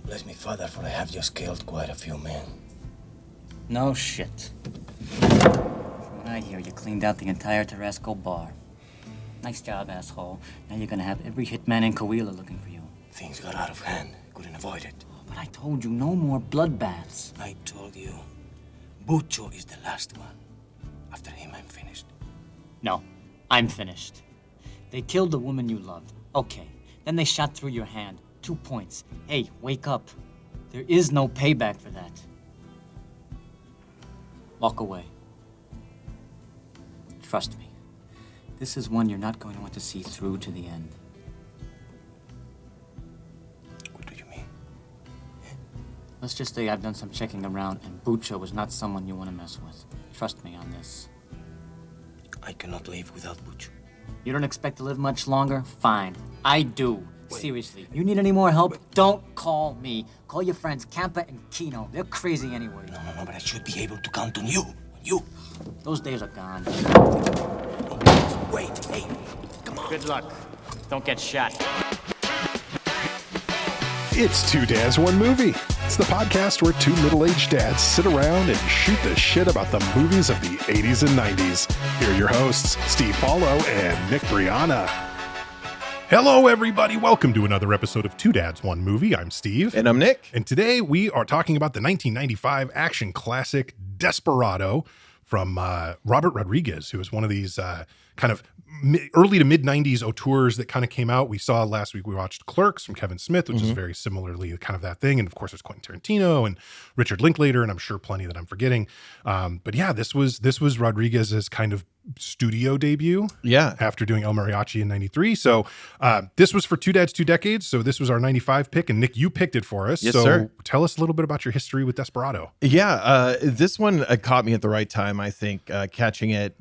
Bless me, Father, for I have just killed quite a few men. No shit. From what I hear, you cleaned out the entire Tarasco bar. Nice job, asshole. Now you're gonna have every hitman in Coahuila looking for you. Things got out of hand. Couldn't avoid it. Oh, but I told you, no more bloodbaths. I told you. Bucho is the last one. After him, I'm finished. No, I'm finished. They killed the woman you loved. Okay. Then they shot through your hand. 2 points. Hey, wake up. There is no payback for that. Walk away. Trust me. This is one you're not going to want to see through to the end. What do you mean? Let's just say I've done some checking around and Bucho is not someone you want to mess with. Trust me on this. I cannot live without Bucho. You don't expect to live much longer? Fine. I do. Wait. Seriously. You need any more help? Don't call me. Call your friends Campa and Kino. They're crazy anyway. No, but I should be able to count on you. You. Those days are gone. Wait, hey, come on. Good luck. Don't get shot. It's Two Dads, One Movie. It's the podcast where two middle-aged dads sit around and shoot the shit about the movies of the 80s and 90s. Here are your hosts, Steve Paulo and Nick Brianna. Hello, everybody. Welcome to another episode of Two Dads, One Movie. I'm Steve. And I'm Nick. And today we are talking about the 1995 action classic Desperado from Robert Rodriguez, who is one of these kind of early to mid 90s auteurs that kind of came out. We saw last week, we watched Clerks from Kevin Smith, which is very similarly kind of that thing. And of course, there's Quentin Tarantino and Richard Linklater, and I'm sure plenty that I'm forgetting. But yeah, this was Rodriguez's kind of studio debut. Yeah. After doing El Mariachi in 93. So this was for Two Dads, Two Decades. So this was our 95 pick. And Nick, you picked it for us. Yes, so sir. Tell us a little bit about your history with Desperado. Yeah. This one caught me at the right time, I think, catching it,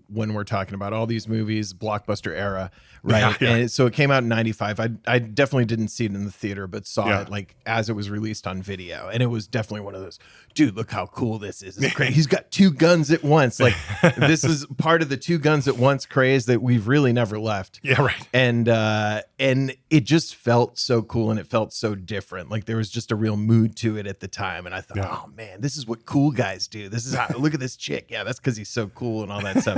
when we're talking about all these movies, blockbuster era, right? Yeah. And so it came out in 95. I definitely didn't see it in the theater, but saw it like as it was released on video. And it was definitely one of those, dude, look how cool this is. It's great. He's got two guns at once. Like this is part of the two guns at once craze that we've really never left. Yeah, right. And it just felt so cool and it felt so different. Like there was just a real mood to it at the time. And I thought, oh man, this is what cool guys do. This is how, look at this chick. Yeah, that's because he's so cool and all that stuff.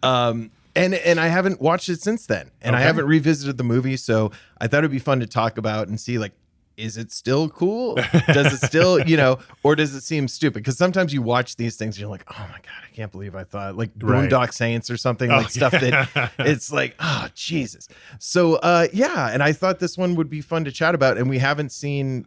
And I haven't watched it since then, and I haven't revisited the movie. So I thought it'd be fun to talk about and see, like, is it still cool? Does it still, or does it seem stupid? Because sometimes you watch these things and you're like, oh my God, I can't believe I thought like Boondock Saints or something, stuff that it's like, oh, Jesus. So, and I thought this one would be fun to chat about. And we haven't seen,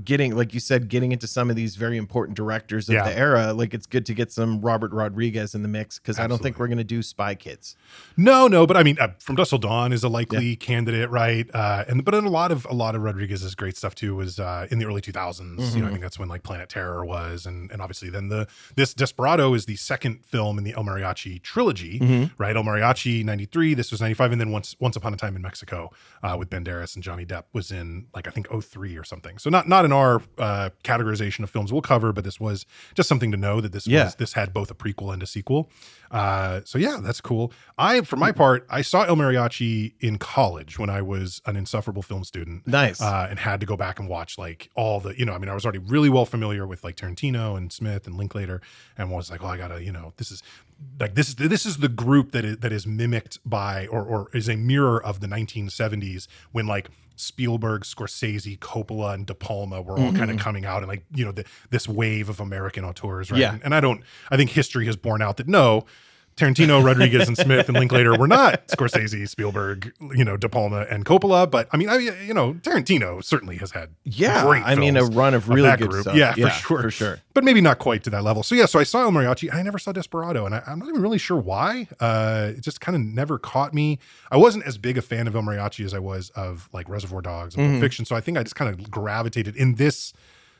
getting, like you said, getting into some of these very important directors of the era. Like it's good to get some Robert Rodriguez in the mix because I don't think we're going to do Spy Kids. No, but I mean, From Dusk Till Dawn is a likely candidate, right? But in a lot of Rodriguez's great stuff too was in the early 2000s. I think that's when like Planet Terror was, and obviously then this Desperado is the second film in the El Mariachi trilogy, right? El Mariachi 93, this was 95, and then Once Upon a Time in Mexico with Banderas and Johnny Depp was in like I think 03 or something. So not in our categorization of films we'll cover, but this was just something to know that this had both a prequel and a sequel. So yeah, that's cool. For my part, I saw El Mariachi in college when I was an insufferable film student. Nice. And had to go back and watch like all the, I was already really well familiar with like Tarantino and Smith and Linklater, and was like, I gotta, this is the group that is mimicked by or is a mirror of the 1970s when like Spielberg, Scorsese, Coppola, and De Palma were all kind of coming out and like, this wave of American auteurs, right? Yeah. And I think history has borne out that no, Tarantino, Rodriguez, and Smith and Linklater were not Scorsese, Spielberg, De Palma, and Coppola. But I mean, Tarantino certainly has had great films a run of really good group. stuff. Yeah, for sure. But maybe not quite to that level. So I saw El Mariachi. I never saw Desperado, and I'm not even really sure why. It just kind of never caught me. I wasn't as big a fan of El Mariachi as I was of like Reservoir Dogs and Pulp Fiction. So I think I just kind of gravitated in this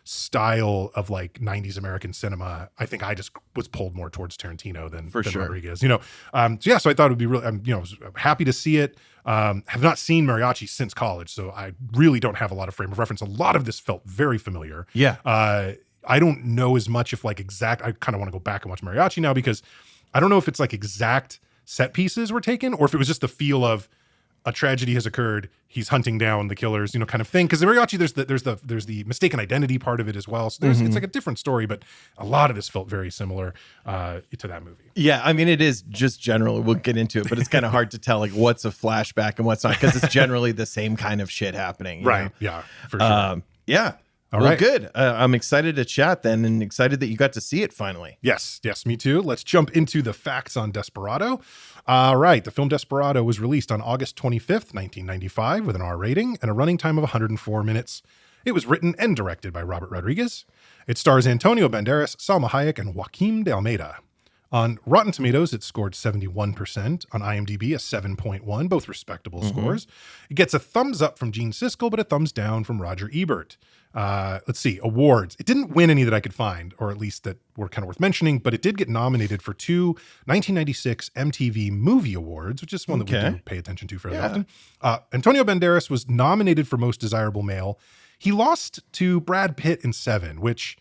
style of like 90s American cinema. I think I just was pulled more towards Tarantino than Rodriguez, so I thought it would be really, I was happy to see it. Have not seen Mariachi since college, so I really don't have a lot of frame of reference. A lot of this felt very familiar. Yeah. I don't know as much if like I kind of want to go back and watch Mariachi now because I don't know if it's like exact set pieces were taken or if it was just the feel of a tragedy has occurred. He's hunting down the killers, kind of thing. Because the Mariachi, there's the mistaken identity part of it as well. So it's like a different story, but a lot of this felt very similar to that movie. Yeah, I mean, it is just generally, we'll get into it, but it's kind of hard to tell like what's a flashback and what's not, because it's generally the same kind of shit happening. You know? Yeah, for sure. Yeah. All well, right. Good. I'm excited to chat then, and excited that you got to see it finally. Yes, me too. Let's jump into the facts on Desperado. All right, the film Desperado was released on August 25th, 1995, with an R rating and a running time of 104 minutes. It was written and directed by Robert Rodriguez. It stars Antonio Banderas, Salma Hayek, and Joaquim de Almeida. On Rotten Tomatoes, it scored 71%. On IMDb, a 7.1, both respectable scores. It gets a thumbs up from Gene Siskel, but a thumbs down from Roger Ebert. Let's see, awards. It didn't win any that I could find, or at least that were kind of worth mentioning, but it did get nominated for 2 1996 MTV Movie Awards, which is one that we do pay attention to fairly often. Antonio Banderas was nominated for Most Desirable Male. He lost to Brad Pitt in Seven, which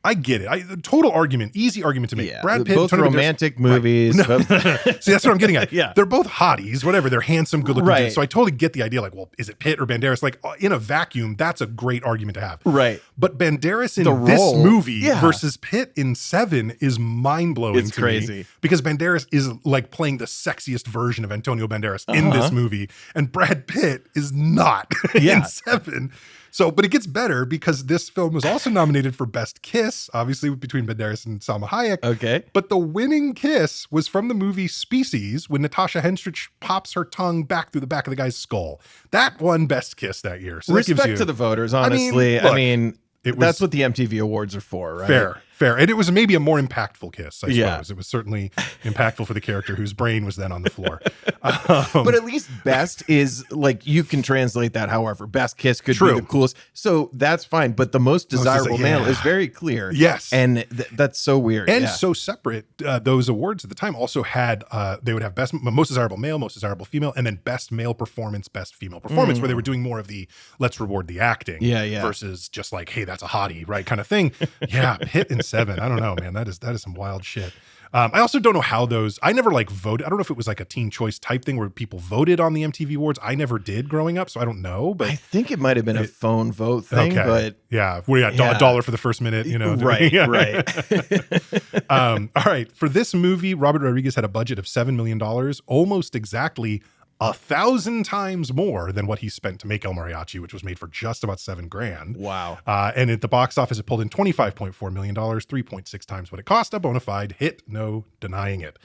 I get it. Total argument, easy argument to make. Yeah, Brad Pitt, both romantic movies. Right. No. See, that's what I'm getting at. Yeah. They're both hotties, whatever. They're handsome, good-looking Right. dudes. So I totally get the idea. Like, well, is it Pitt or Banderas? Like, in a vacuum, that's a great argument to have. Right. But Banderas in The this role, movie yeah. versus Pitt in Seven is mind-blowing. It's to crazy. me because Banderas is like playing the sexiest version of Antonio Banderas in this movie, and Brad Pitt is not in Seven. So, but it gets better because this film was also nominated for Best Kiss, obviously between Banderas and Salma Hayek. Okay. But the winning kiss was from the movie Species, when Natasha Henstridge pops her tongue back through the back of the guy's skull. That won Best Kiss that year. So that gives Respect you, to the voters, honestly. look, That's what the MTV Awards are for, right? Fair. And it was maybe a more impactful kiss, I suppose. Yeah. It was certainly impactful for the character whose brain was then on the floor. But at least best is like, you can translate that however. Best kiss could be the coolest. So that's fine. But the most desirable male is very clear. Yes. And that's so weird. And so separate, those awards at the time also had, they would have most desirable male, most desirable female, and then best male performance, best female performance, where they were doing more of the let's reward the acting versus just like, hey, that's a hottie, right? Kind of thing. Yeah. Pitt and Seven. I don't know, man. That is some wild shit. I also don't know how I never like voted. I don't know if it was like a teen choice type thing where people voted on the MTV Awards. I never did growing up, so I don't know. But I think it might have been a phone vote thing, but yeah, we got $1 for the first minute, Right, right. All right. For this movie, Robert Rodriguez had a budget of $7 million, almost exactly 1,000 times more than what he spent to make El Mariachi, which was made for just about $7,000. Wow. And at the box office, it pulled in $25.4 million, 3.6 times what it cost. A bona fide hit, no denying it.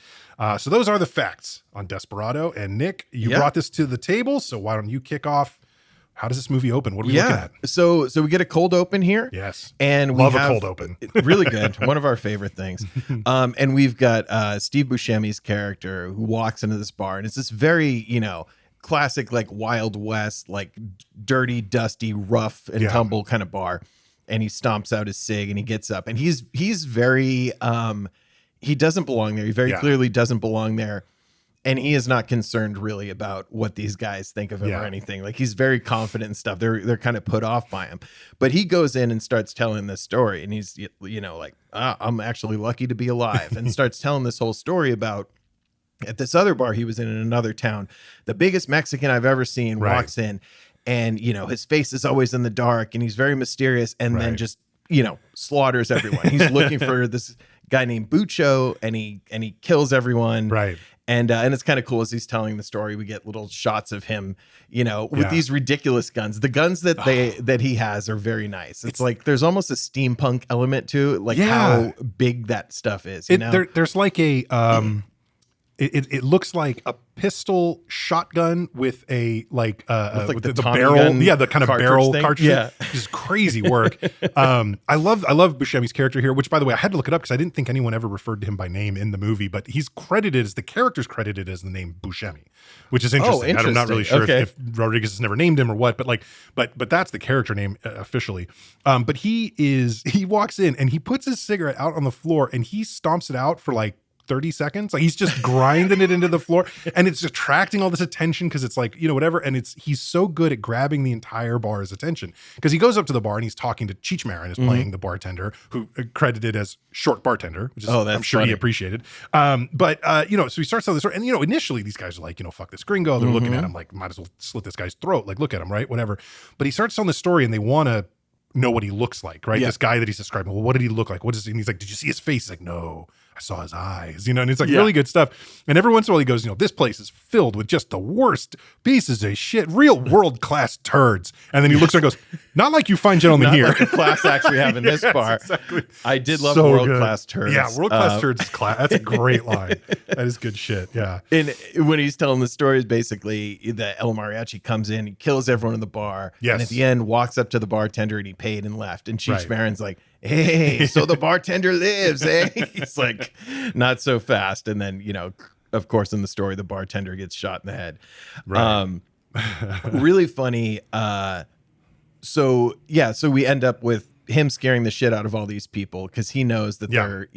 So those are the facts on Desperado. And Nick, you brought this to the table, so why don't you kick off? How does this movie open? What are we looking at? So we get a cold open here. Yes. And we love have a cold open. Really good. One of our favorite things. And we've got Steve Buscemi's character who walks into this bar, and it's this very, classic, like Wild West, like dirty, dusty, rough and tumble kind of bar. And he stomps out his cig and he gets up, and he's very, he doesn't belong there. He very clearly doesn't belong there. And he is not concerned really about what these guys think of him or anything. Like, he's very confident and stuff. They're kind of put off by him. But he goes in and starts telling this story. And he's, like, I'm actually lucky to be alive. And starts telling this whole story about at this other bar he was in another town. The biggest Mexican I've ever seen walks in. And, his face is always in the dark. And he's very mysterious. And then just, slaughters everyone. He's looking for this guy named Bucho. And he kills everyone. Right. And it's kind of cool as he's telling the story. We get little shots of him, with these ridiculous guns. The guns that he has are very nice. It's like there's almost a steampunk element to it, like how big that stuff is. There's like a it looks like a pistol shotgun with a with the barrel, the kind of barrel cartridge. Yeah, just crazy work. I love Buscemi's character here, which, by the way, I had to look it up because I didn't think anyone ever referred to him by name in the movie, but he's credited as the character's credited as the name Buscemi, which is interesting. I'm not really sure if Rodriguez has never named him or what, but that's the character name officially. But he walks in and he puts his cigarette out on the floor and he stomps it out for like 30 seconds. Like he's just grinding it into the floor, and it's attracting all this attention because it's like, whatever. And he's so good at grabbing the entire bar's attention because he goes up to the bar and he's talking to Cheech Marin is playing the bartender, who credited as short bartender, which is I'm sure he appreciated. So he starts telling the story, and initially these guys are like, fuck this gringo. They're looking at him like, might as well slit this guy's throat. Like, look at him, right? Whatever. But he starts telling the story, and they want to know what he looks like, right? This guy that he's describing. Well, what did he look like? What is? And he's like, did you see his face? He's like, no, I saw his eyes. And it's like really good stuff. And every once in a while he goes, this place is filled with just the worst pieces of shit, real world class turds. And then he looks and goes, not like you fine gentlemen here. Like the class actually have in this bar. Exactly. I did love world class turds. Yeah, world class turds is class. That's a great line. That is good shit. Yeah. And when he's telling the stories, basically that El Mariachi comes in, he kills everyone in the bar, and at the end walks up to the bartender and he paid and left. And Cheech Marin's like, hey, so the bartender lives, eh? He's like, not so fast. And then, of course, in the story, the bartender gets shot in the head. Right. Really funny. So we end up with him scaring the shit out of all these people because he knows that they're,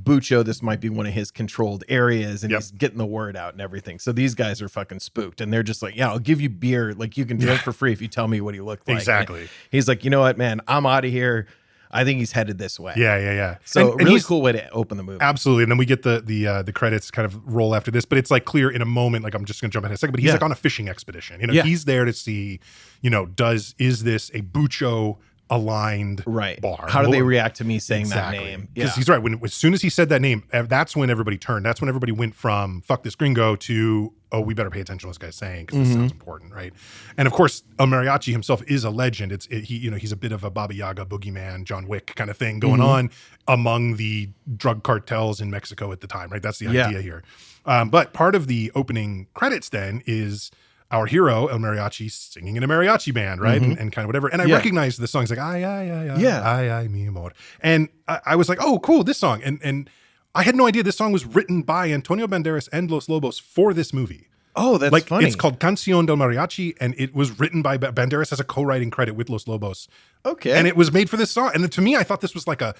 Bucho, this might be one of his controlled areas, and he's getting the word out and everything. So these guys are fucking spooked, and they're just like, I'll give you beer. Like, you can drink for free if you tell me what he looked like. Exactly. And he's like, you know what, man, I'm out of here. I think he's headed this way. Yeah. So and really cool way to open the movie. Absolutely. And then we get the credits kind of roll after this, but it's like clear in a moment. Like, I'm just going to jump ahead in a second, but he's like on a fishing expedition. He's there to see, is this a Bucho aligned bar? How do they react to me saying that name? Because he's right. As soon as he said that name, that's when everybody turned. That's when everybody went from fuck this gringo to, oh, we better pay attention to what this guy's saying because this sounds important, right? And of course, El Mariachi himself is a legend. He's a bit of a Baba Yaga, boogeyman, John Wick kind of thing going on among the drug cartels in Mexico at the time, right? That's the idea here. But part of the opening credits then is our hero, El Mariachi, singing in a mariachi band, right? And kind of whatever. And I recognized the song. It's like, ay, mi amor. And I was like, oh, cool, this song. And I had no idea this song was written by Antonio Banderas and Los Lobos for this movie. Oh, that's funny. It's called Canción del Mariachi, and it was written by Banderas as a co-writing credit with Los Lobos. Okay. And it was made for this song. And to me, I thought this was like a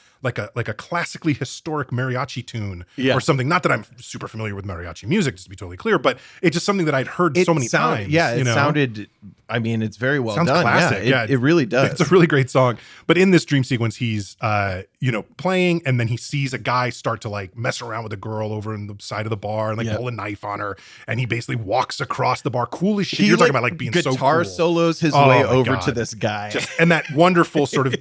classically historic mariachi tune or something. Not that I'm super familiar with mariachi music, just to be totally clear, but it's just something that I'd heard so many times. Yeah, it sounded, I mean, it's very well done. Classic. Yeah, it really does. It's a really great song. But in this dream sequence, he's playing, and then he sees a guy start to like mess around with a girl over in the side of the bar and like pull a knife on her, and he basically walks across the bar. Cool as shit. You're talking about like being so cool. Guitar solos his way over to this guy. And that wonderful sort of,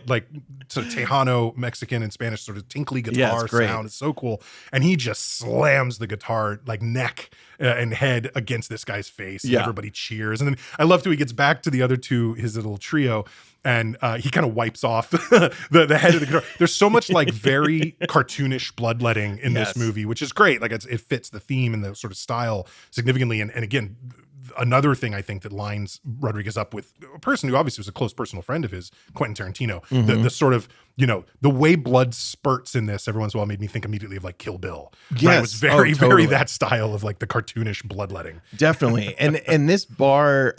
like sort of Tejano, Mexican and Spanish sort of tinkly guitar sound. It's so cool. And he just slams the guitar like neck and head against this guy's face. And everybody cheers. And then I love till he gets back to the other two, his little trio, and he kind of wipes off the head of the guitar. There's so much like very cartoonish bloodletting in this movie, which is great. Like it fits the theme and the sort of style significantly. And again, another thing I think that lines Rodriguez up with a person who obviously was a close personal friend of his, Quentin Tarantino. The sort of, the way blood spurts in this every once in a while made me think immediately of like Kill Bill. Yes. Right? It was very that style of like the cartoonish bloodletting. Definitely. And this bar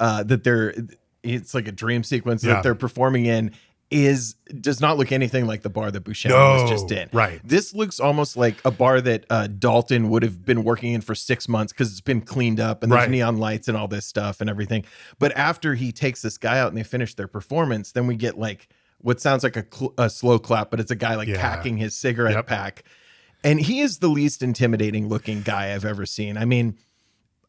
it's like a dream sequence that they're performing in does not look anything like the bar that Buscemi was just in. Right. This looks almost like a bar that Dalton would have been working in for 6 months because it's been cleaned up and there's neon lights and all this stuff and everything. But after he takes this guy out and they finish their performance, then we get like what sounds like a slow clap, but it's a guy like packing his cigarette pack. And he is the least intimidating looking guy I've ever seen. I mean,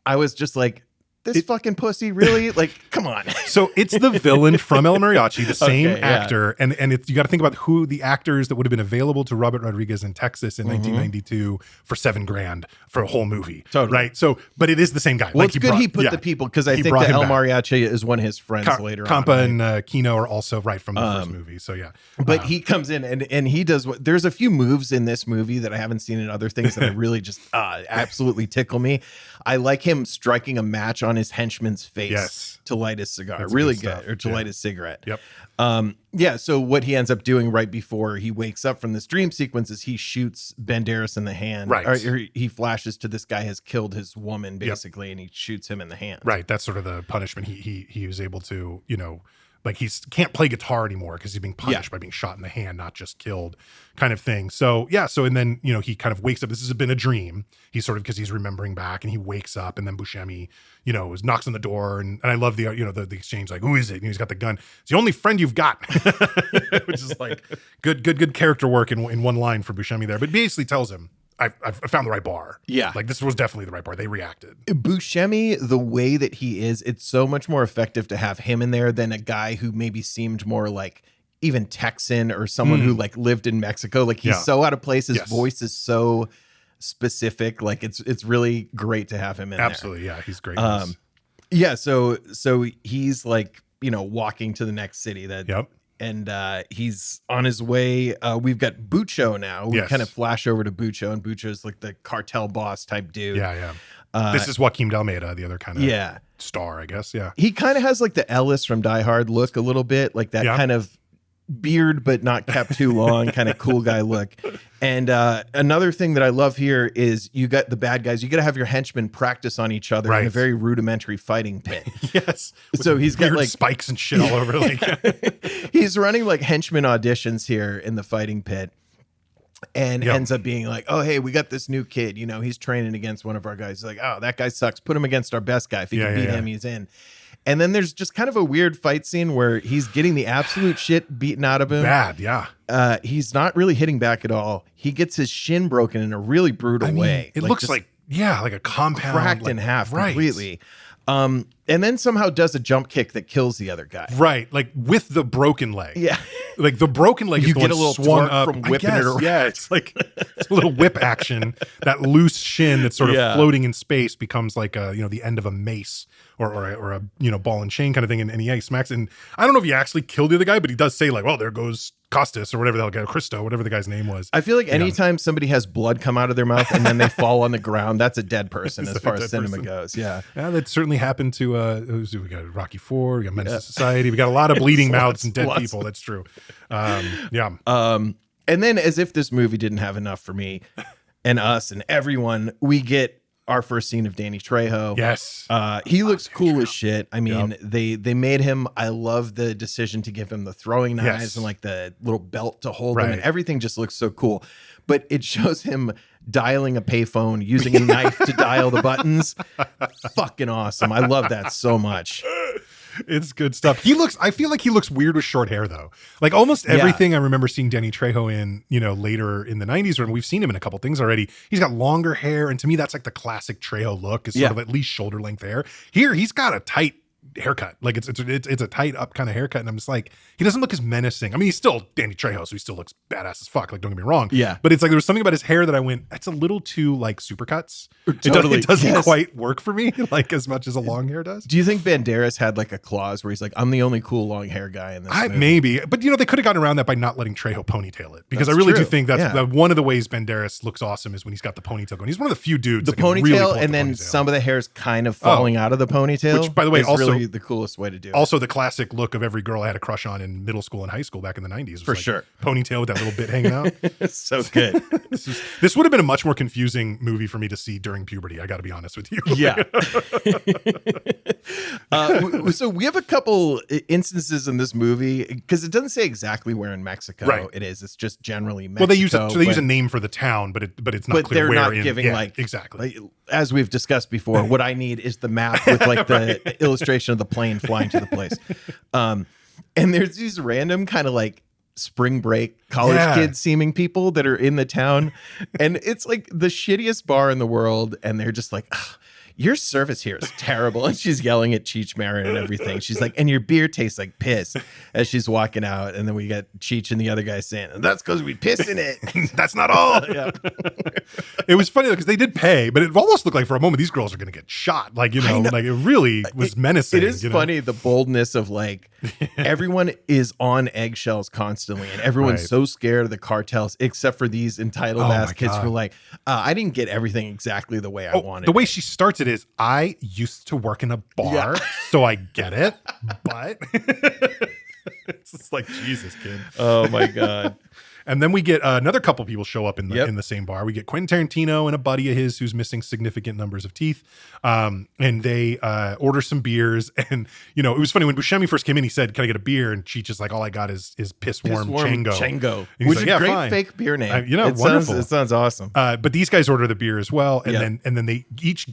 I was just like, this fucking pussy, really? Like, come on. So it's the villain from El Mariachi, the same actor, and you got to think about who the actors that would have been available to Robert Rodriguez in Texas in 1992 for $7,000 for a whole movie. Totally. Right. So, but it is the same guy. Well, like it's good he put the people, because I think that El Mariachi is one of his friends later on. Campa and Kino are also from the first movie. So yeah. But he comes in and he does there's a few moves in this movie that I haven't seen in other things that really just absolutely tickle me. I like him striking a match on his henchman's face to light his cigar. That's really good. Or to light his cigarette. Yep. So what he ends up doing right before he wakes up from this dream sequence is he shoots Banderas in the hand. Right. Or he flashes to this guy has killed his woman, basically, and he shoots him in the hand. Right. That's sort of the punishment he was able to, like he's can't play guitar anymore because he's being punished by being shot in the hand, not just killed, kind of thing. So yeah, so and then he kind of wakes up. This has been a dream. He's sort of because he's remembering back, and he wakes up, and then Buscemi, knocks on the door, and I love the the exchange, like, who is it? And he's got the gun. It's the only friend you've got, which is like good character work in one line for Buscemi there. But basically tells him, I found the right bar. Yeah. Like this was definitely the right bar. They reacted. Buscemi, the way that he is, it's so much more effective to have him in there than a guy who maybe seemed more like even Texan or someone who like lived in Mexico. Like he's so out of place. His voice is so specific. Like it's really great to have him in Absolutely. Yeah. He's great. Yeah. So he's like, walking to the next city and he's on his way. We've got Bucho now. We kind of flash over to Bucho, and Bucho's like the cartel boss type dude. Yeah. This is Joaquin de Almeida, the other kind of star, I guess. Yeah. He kind of has like the Ellis from Die Hard look a little bit, like that kind of beard, but not kept too long, kind of cool guy look. And another thing that I love here is you got the bad guys. You got to have your henchmen practice on each other in a very rudimentary fighting pit. Yes. So he's got like spikes and shit all over. Like he's running like henchman auditions here in the fighting pit. And ends up being like, oh, hey, we got this new kid. He's training against one of our guys. He's like, oh, that guy sucks. Put him against our best guy. If he can beat him, he's in. And then there's just kind of a weird fight scene where he's getting the absolute shit beaten out of him. Bad, yeah. He's not really hitting back at all. He gets his shin broken in a really brutal way. It looks like a compound. Cracked in half completely. And then somehow does a jump kick that kills the other guy. Right, like with the broken leg. Yeah. Like the broken leg is get a little swung up from whipping it around. Yeah, it's like it's a little whip action. That loose shin that's sort of floating in space becomes like the end of a mace or a ball and chain kind of thing. And he smacks it. And I don't know if he actually killed the other guy, but he does say like, well, there goes Costas or whatever the hell guy, Christo, whatever the guy's name was. I feel like anytime somebody has blood come out of their mouth and then they fall on the ground, that's a dead person as far as cinema goes. Yeah. Yeah, that certainly happened to we got Rocky IV, we got Menace to Society, we got a lot of bleeding mouths and dead people. That's true. And then as if this movie didn't have enough for me and us and everyone, we get our first scene of Danny Trejo. Yes. He looks cool as shit. I mean, they made him, I love the decision to give him the throwing knives and like the little belt to hold him, and everything just looks so cool. But it shows him dialing a payphone, using a knife to dial the buttons. Fucking awesome. I love that so much. It's good stuff. I feel like he looks weird with short hair though. Like almost everything I remember seeing Danny Trejo in, later in the 90s, when we've seen him in a couple things already. He's got longer hair, and to me that's like the classic Trejo look, is sort of at least shoulder length hair. Here he's got a tight haircut, like it's a tight up kind of haircut, and I'm just like, he doesn't look as menacing. I mean, he's still Danny Trejo, so he still looks badass as fuck, like don't get me wrong, but it's like there was something about his hair that I went, that's a little too like supercuts. It doesn't quite work for me like as much as a long hair does. Do you think Banderas had like a clause where he's like, I'm the only cool long hair guy in this movie? Maybe, but they could have gotten around that by not letting Trejo ponytail it, because I really do think that's one of the ways Banderas looks awesome is when he's got the ponytail going. He's one of the few dudes the that can really ponytail, pull and then some of the hair's kind of falling out of the ponytail, which by the way also really the coolest way to do it. Also the classic look of every girl I had a crush on in middle school and high school back in the 90s. For sure. Ponytail with that little bit hanging out. So good. This would have been a much more confusing movie for me to see during puberty, I got to be honest with you. Yeah. So we have a couple instances in this movie, because it doesn't say exactly where in Mexico it is. It's just generally Mexico. Well, they use a name for the town, but it's not clear they're where. Not giving exactly. Like, as we've discussed before, what I need is the map with like the illustration of the plane flying to the place. And there's these random kind of like spring break college kids seeming people that are in the town, and it's like the shittiest bar in the world, and they're just like, your service here is terrible. And she's yelling at Cheech Marin and everything. She's like, and your beer tastes like piss, as she's walking out. And then we got Cheech and the other guy saying, that's because we piss in it. That's not all. It was funny though, because they did pay, but it almost looked like for a moment these girls are going to get shot. Like, like it really was menacing. It is funny, the boldness of like, everyone is on eggshells constantly, and everyone's so scared of the cartels, except for these entitled ass kids who are like, I didn't get everything exactly the way I wanted. The way she starts it is, I used to work in a bar, so I get it, but it's just like, Jesus, kid. Oh my God. And then we get another couple people show up in the same bar. We get Quentin Tarantino and a buddy of his who's missing significant numbers of teeth. And they order some beers. And, you know, it was funny when Buscemi first came in, he said, "Can I get a beer?" And Cheech is like, "All I got is piss warm Chango. Which is a great fake beer name. You know, wonderful. It sounds awesome. But these guys order the beer as well. And then they each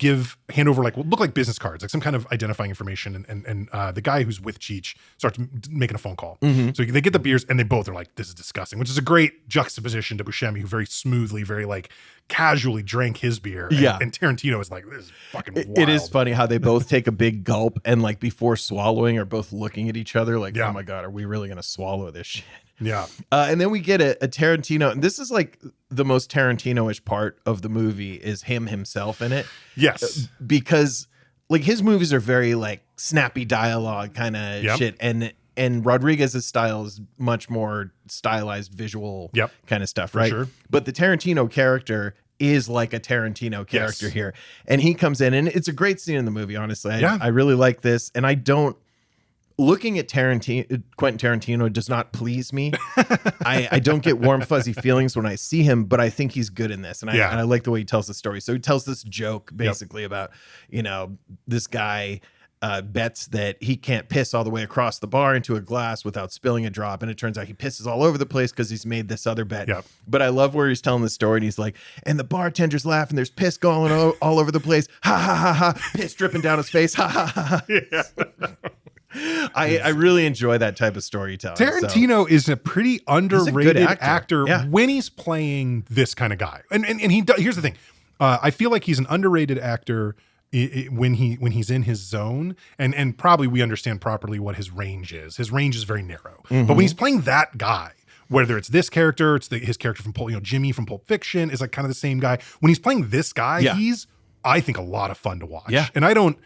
hand over like what look like business cards, like some kind of identifying information. And the guy who's with Cheech starts making a phone call. So they get the beers and they both are like, "This is disgusting," which is a great juxtaposition to Buscemi, who very smoothly, very like casually drank his beer. And Tarantino is like, "This is fucking wild." It is funny how they both take a big gulp and like before swallowing are both looking at each other like, "Oh my God, are we really going to swallow this shit?" Yeah. And then we get a Tarantino, and this is like the most Tarantino-ish part of the movie is himself in it. Yes. Because like his movies are very like snappy dialogue kind of shit. And Rodriguez's style is much more stylized visual kind of stuff, right? Sure. But the Tarantino character is like a Tarantino character here. And he comes in, and it's a great scene in the movie, honestly. I really like this. And looking at Quentin Tarantino does not please me. I don't get warm, fuzzy feelings when I see him, but I think he's good in this. And I like the way he tells the story. So he tells this joke basically about, you know, this guy bets that he can't piss all the way across the bar into a glass without spilling a drop. And it turns out he pisses all over the place because he's made this other bet. But I love where he's telling the story and he's like, and the bartender's laughing. There's piss going all over the place. Ha, ha, ha, ha. Piss dripping down his face. Ha, ha, ha, ha. I really enjoy that type of storytelling. Tarantino is a pretty underrated actor when he's playing this kind of guy. And here's the thing. I feel like he's an underrated actor when he's in his zone, and probably we understand properly what his range is. His range is very narrow. But when he's playing that guy, whether it's this character, it's his character from Pulp, Jimmy from Pulp Fiction is like kind of the same guy. When he's playing this guy, he's, I think, a lot of fun to watch. And I don't,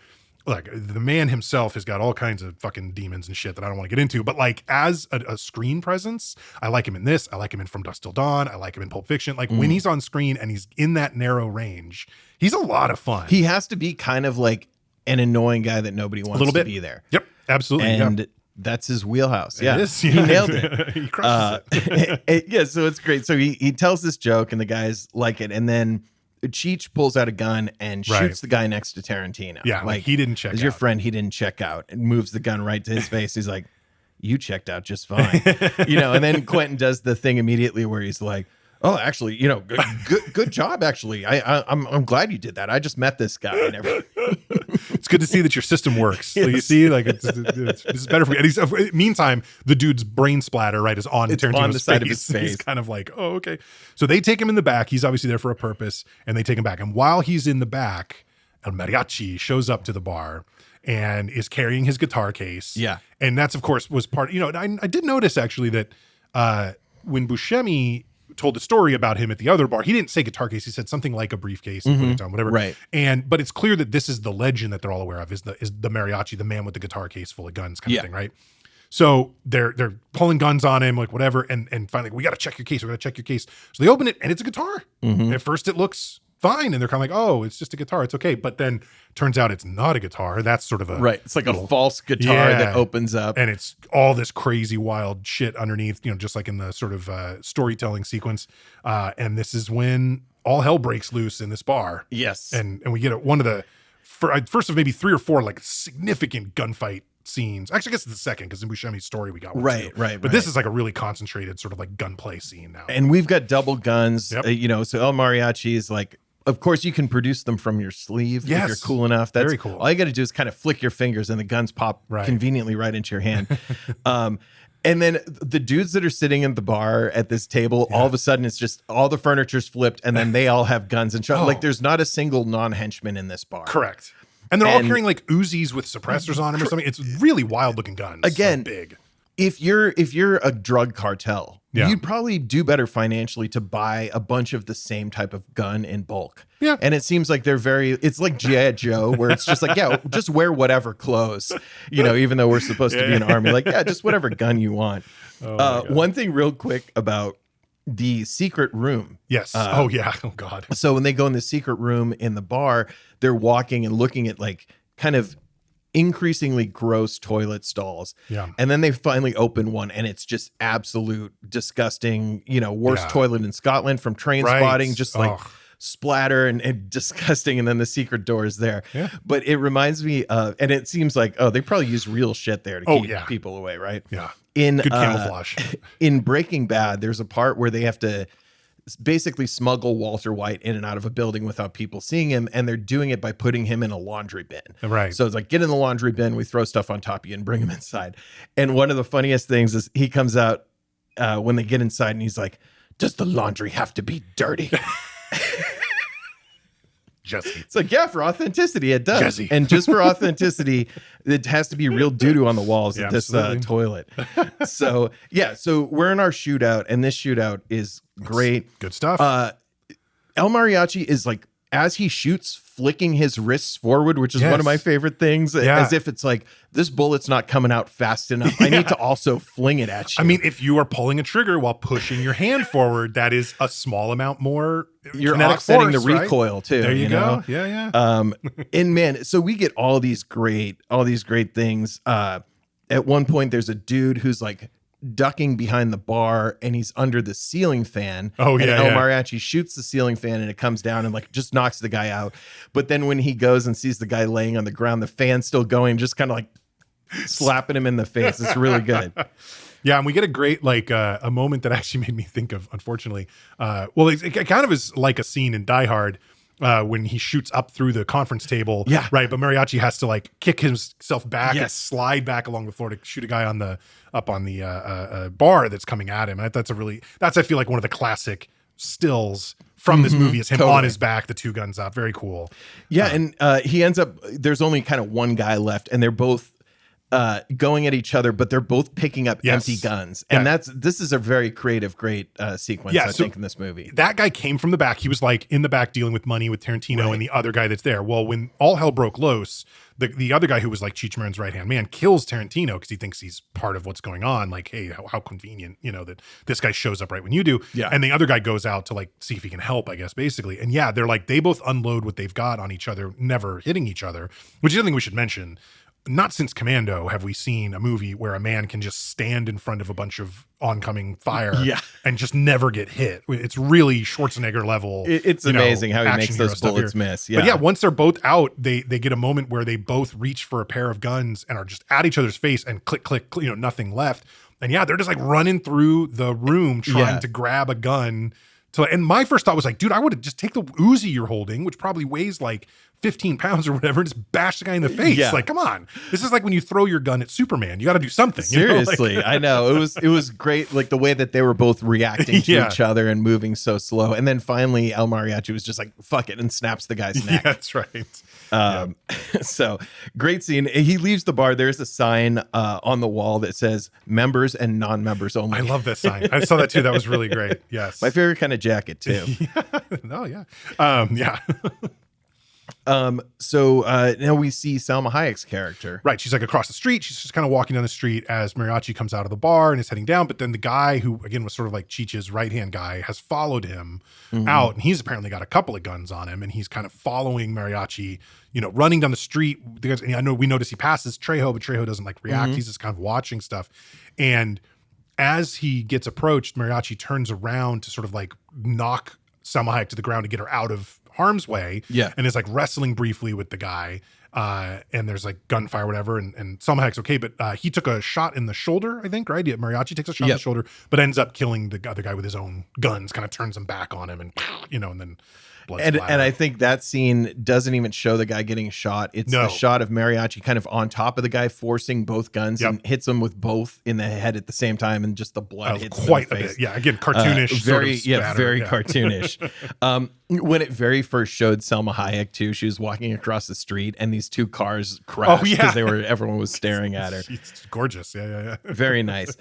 like, the man himself has got all kinds of fucking demons and shit that I don't want to get into, but like as a screen presence, I like him in this. I like him in From Dusk Till Dawn. I like him in Pulp Fiction. Like when he's on screen and he's in that narrow range, he's a lot of fun. He has to be kind of like an annoying guy that nobody wants to be there. Yep, absolutely. And that's his wheelhouse. It is. He nailed it. He crushes it. So it's great. So he tells this joke and the guys like it, and then Cheech pulls out a gun and shoots the guy next to Tarantino. Yeah, like he didn't check out. Your friend, he didn't check out, and moves the gun right to his face. He's like, "You checked out just fine." And then Quentin does the thing immediately where he's like, "Oh, actually, good job. Actually, I'm glad you did that. I just met this guy and everything." It's good to see that your system works. So you see, like this is better for me. And meantime, the dude's brain splatter is on Tarantino's on the side of his face. He's kind of like, "Oh, okay." So they take him in the back. He's obviously there for a purpose, and they take him back. And while he's in the back, El Mariachi shows up to the bar and is carrying his guitar case. Yeah, and that's of course was part. I did notice actually that when Buscemi told a story about him at the other bar, he didn't say guitar case. He said something like a briefcase and put it down, whatever. Right. But it's clear that this is the legend that they're all aware of is the mariachi, the man with the guitar case full of guns kind of thing. Right. So they're pulling guns on him, like whatever. And finally, "We got to check your case. We got to check your case." So they open it and it's a guitar. At first it looks fine. And they're kind of like, "Oh, it's just a guitar. It's okay." But then turns out it's not a guitar. That's sort of it's like a false guitar that opens up. And it's all this crazy, wild shit underneath, just like in the sort of storytelling sequence. And this is when all hell breaks loose in this bar. Yes. And we get one of the first of maybe 3 or 4 like significant gunfight scenes. Actually, I guess it's the second because in Buscemi's story we got one too. Right. But this is like a really concentrated sort of like gunplay scene now. And we've got double guns. So El Mariachi is like, of course, you can produce them from your sleeve if you're cool enough. That's very cool. All you got to do is kind of flick your fingers and the guns pop conveniently right into your hand. And then the dudes that are sitting in the bar at this table, all of a sudden it's just all the furniture's flipped and then they all have guns and shot. Like there's not a single non-henchman in this bar. Correct. And they're all carrying like Uzis with suppressors on them or something. It's really wild looking guns. Again, big. If you're a drug cartel, you'd probably do better financially to buy a bunch of the same type of gun in bulk. Yeah. And it seems like it's like G.I. Joe, where it's just like, just wear whatever clothes, even though we're supposed to be an army, like, just whatever gun you want. One thing real quick about the secret room. Yes. Oh God. So when they go in the secret room in the bar, they're walking and looking at like kind of increasingly gross toilet stalls. Yeah. And then they finally open one and it's just absolute disgusting, worst toilet in Scotland from Train Spotting, just like splatter and disgusting. And then the secret door is there. Yeah. But it reminds me of, and it seems like, they probably use real shit there to keep people away, right? Yeah. Good camouflage. In Breaking Bad, there's a part where they have to basically smuggle Walter White in and out of a building without people seeing him, and they're doing it by putting him in a laundry bin. Right. So it's like, get in the laundry bin, we throw stuff on top of you and bring him inside. And one of the funniest things is he comes out when they get inside and he's like, does the laundry have to be dirty? Jesse. It's like, yeah, for authenticity, it does. Jesse. And just for authenticity, it has to be real doo-doo on the walls of this toilet. So, so we're in our shootout, and this shootout is great. Good stuff. El Mariachi is like, as he shoots, flicking his wrists forward, which is one of my favorite things, as if it's like, this bullet's not coming out fast enough. I need to also fling it at you. I mean, if you are pulling a trigger while pushing your hand forward, that is a small amount more. You're offsetting the recoil, right? too. There you go. Know? Yeah. And man, so we get all these great things. At one point, there's a dude who's like ducking behind the bar and he's under the ceiling fan. Oh, and yeah. El Mariachi shoots the ceiling fan and it comes down and like just knocks the guy out. But then when he goes and sees the guy laying on the ground, the fan's still going, just kind of like slapping him in the face. It's really good. Yeah, and we get a great a moment that actually made me think of, unfortunately. It kind of is like a scene in Die Hard when he shoots up through the conference table. Yeah. Right. But Mariachi has to like kick himself back and slide back along the floor to shoot a guy on the bar that's coming at him. And that's I feel like one of the classic stills from this movie is him on his back, the two guns up. Very cool. Yeah. And he ends up, there's only kind of one guy left and they're both going at each other, but they're both picking up empty guns. And this is a very creative, great sequence, I think, in this movie. That guy came from the back. He was like in the back dealing with money with Tarantino and the other guy that's there. Well, when all hell broke loose, the other guy who was like Cheech Marin's right-hand man kills Tarantino because he thinks he's part of what's going on. Like, hey, how convenient, that this guy shows up right when you do. Yeah. And the other guy goes out to like see if he can help, I guess, basically. And they're like, they both unload what they've got on each other, never hitting each other, which is something we should mention. Not since Commando have we seen a movie where a man can just stand in front of a bunch of oncoming fire and just never get hit. It's really Schwarzenegger level. It's amazing how he makes those bullets miss. Yeah. But once they're both out, they get a moment where they both reach for a pair of guns and are just at each other's face and click, click, nothing left. And they're just like running through the room trying to grab a gun. And my first thought was like, dude, I would have just take the Uzi you're holding, which probably weighs like 15 pounds or whatever, and just bash the guy in the face. Yeah. Like, come on. This is like when you throw your gun at Superman. You got to do something. Seriously. I know. It was great. Like the way that they were both reacting to each other and moving so slow. And then finally El Mariachi was just like, fuck it, and snaps the guy's neck. Yeah, that's right. So great scene. He leaves the bar. There's a sign on the wall that says members and non-members only. I love that sign. I saw that too. That was really great. Yes. My favorite kind of jacket too. So now we see Salma Hayek's character. Right. She's like across the street. She's just kind of walking down the street as Mariachi comes out of the bar and is heading down. But then the guy who, again, was sort of like Cheech's right-hand guy has followed him out. And he's apparently got a couple of guns on him. And he's kind of following Mariachi, running down the street. And I know we notice he passes Trejo, but Trejo doesn't like react. He's just kind of watching stuff. And as he gets approached, Mariachi turns around to sort of like knock Salma Hayek to the ground to get her out of harm's way. Yeah. And is like wrestling briefly with the guy. And there's like gunfire, whatever. And Salma Hayek's okay. But he took a shot in the shoulder, I think, right? Mariachi takes a shot in the shoulder, but ends up killing the other guy with his own guns, kind of turns him back on him and, and then blood and splatter. I think that scene doesn't even show the guy getting shot. It's a shot of Mariachi kind of on top of the guy, forcing both guns and hits him with both in the head at the same time. And just the blood hits quite him in the a face. bit. Yeah. Again, cartoonish. Very sort of cartoonish. When it very first showed Salma Hayek too, she was walking across the street and these two cars crashed because everyone was staring at her. She's gorgeous. Yeah. Very nice.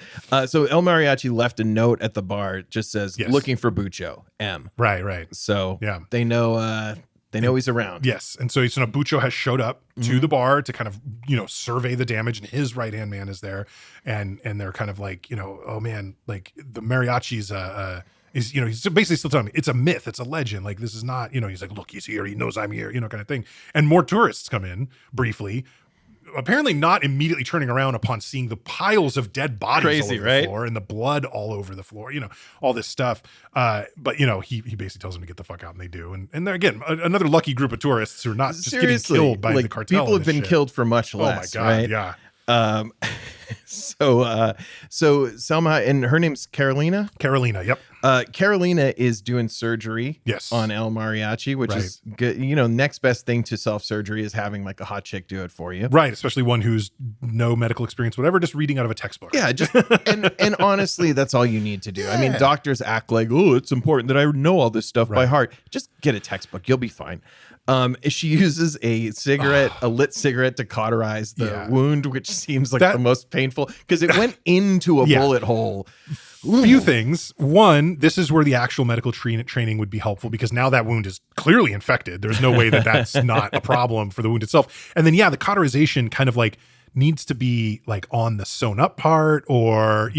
So El Mariachi left a note at the bar. It just says, looking for Bucho, M. Right. So they know he's around. Yes. And so Bucho has showed up to the bar to kind of, survey the damage, and his right-hand man is there. And they're kind of like, oh man, like the Mariachi's he's basically still telling me it's a myth, it's a legend. Like this is not, he's like, look, he's here, he knows I'm here, kind of thing. And more tourists come in briefly. apparently not immediately turning around upon seeing the piles of dead bodies all over the floor and the blood all over the floor, all this stuff. But he basically tells them to get the fuck out, and they do. And they're, again, another lucky group of tourists who are not just getting killed by the cartel. People have been killed for much less. Oh my God, right? Yeah. So Salma, and her name's Carolina. Yep. Carolina is doing surgery. Yes. On El Mariachi, which is good. Next best thing to self-surgery is having like a hot chick do it for you. Right. Especially one who's no medical experience, whatever, just reading out of a textbook. Yeah. Just, and honestly, that's all you need to do. Yeah. I mean, doctors act like, oh, it's important that I know all this stuff by heart. Just get a textbook. You'll be fine. She uses a lit cigarette to cauterize the wound, which seems like the most painful because it went into a bullet hole. Few things. One, this is where the actual medical training would be helpful because now that wound is clearly infected. There's no way that that's not a problem for the wound itself. And then, the cauterization kind of like needs to be like on the sewn up part or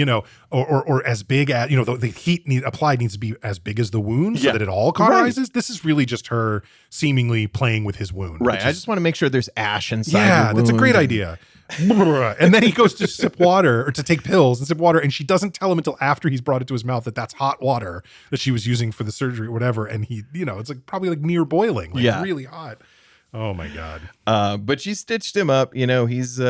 as big as, the heat applied needs to be as big as the wound so that it all cauterizes. Right. This is really just her seemingly playing with his wound. Right. I just want to make sure there's ash inside. Yeah, that's a great idea. And then he goes to sip water or to take pills and sip water. And she doesn't tell him until after he's brought it to his mouth that that's hot water that she was using for the surgery or whatever. And he, it's like probably like near boiling, like really hot. Oh my God. But she stitched him up, he's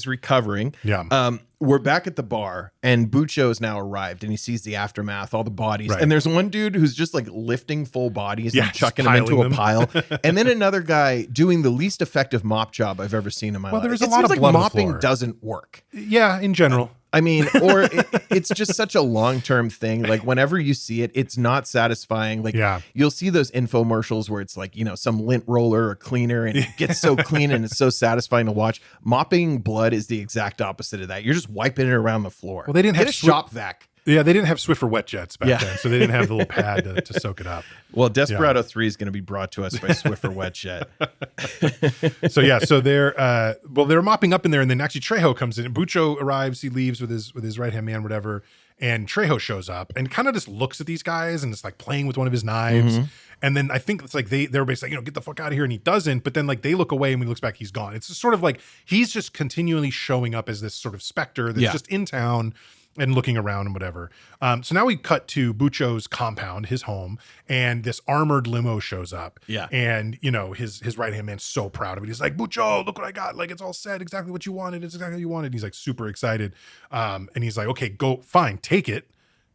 recovering. Yeah. We're back at the bar and Bucho has now arrived and he sees the aftermath, all the bodies. Right. And there's one dude who's just like lifting full bodies and chucking them into a pile. And then another guy doing the least effective mop job I've ever seen in my life. There's a lot of blood mopping on the floor. Doesn't work. Yeah, in general. I mean, or it's just such a long-term thing. Like whenever you see it, it's not satisfying. Like you'll see those infomercials where it's like, some lint roller or cleaner and it gets so clean and it's so satisfying to watch. Mopping blood is the exact opposite of that. You're just wiping it around the floor. Well, they didn't have a shop vac. Yeah, they didn't have Swiffer wet jets back then, so they didn't have the little pad to soak it up. Well, Desperado 3 is going to be brought to us by Swiffer wet jet. So they're mopping up in there, and then actually Trejo comes in. And Bucho arrives, he leaves with his right hand man, whatever, and Trejo shows up and kind of just looks at these guys and is like playing with one of his knives. Mm-hmm. And then I think it's like they're basically like, get the fuck out of here, and he doesn't. But then like they look away, and when he looks back, he's gone. It's just sort of like he's just continually showing up as this sort of specter that's just in town and looking around and whatever. So now we cut to Bucho's compound, his home, and this armored limo shows up. Yeah. And, his right-hand man's so proud of it. He's like, Bucho, look what I got. Like, it's all set, exactly what you wanted. It's exactly what you wanted. And he's like super excited. And he's like, okay, take it.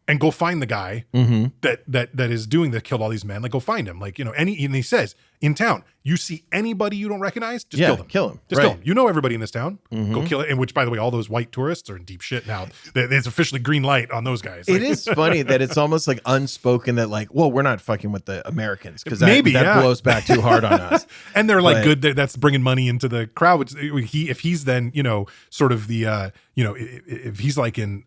And go find the guy that is doing that, killed all these men. Like, go find him. Like, and he says, in town, you see anybody you don't recognize, just kill them. Kill him. Just kill them. You know everybody in this town. Go kill it. And which, by the way, all those white tourists are in deep shit now. There's officially green light on those guys. It is funny that it's almost like unspoken that like, well, we're not fucking with the Americans because that blows back too hard on us. And they're like, good. That's bringing money into the crowd. Which if he's then, sort of the, if he's like in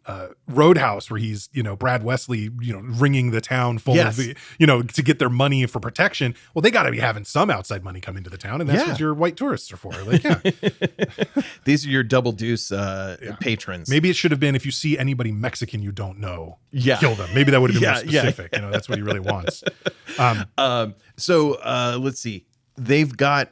Roadhouse where he's, Brad Wesley, ringing the town full of, to get their money for protection. Well, they got to be having some outside money come into the town, and that's what your white tourists are for. Like, these are your double deuce patrons. Maybe it should have been if you see anybody Mexican you don't know, kill them. Maybe that would have been more specific. That's what he really wants. So let's see. They've got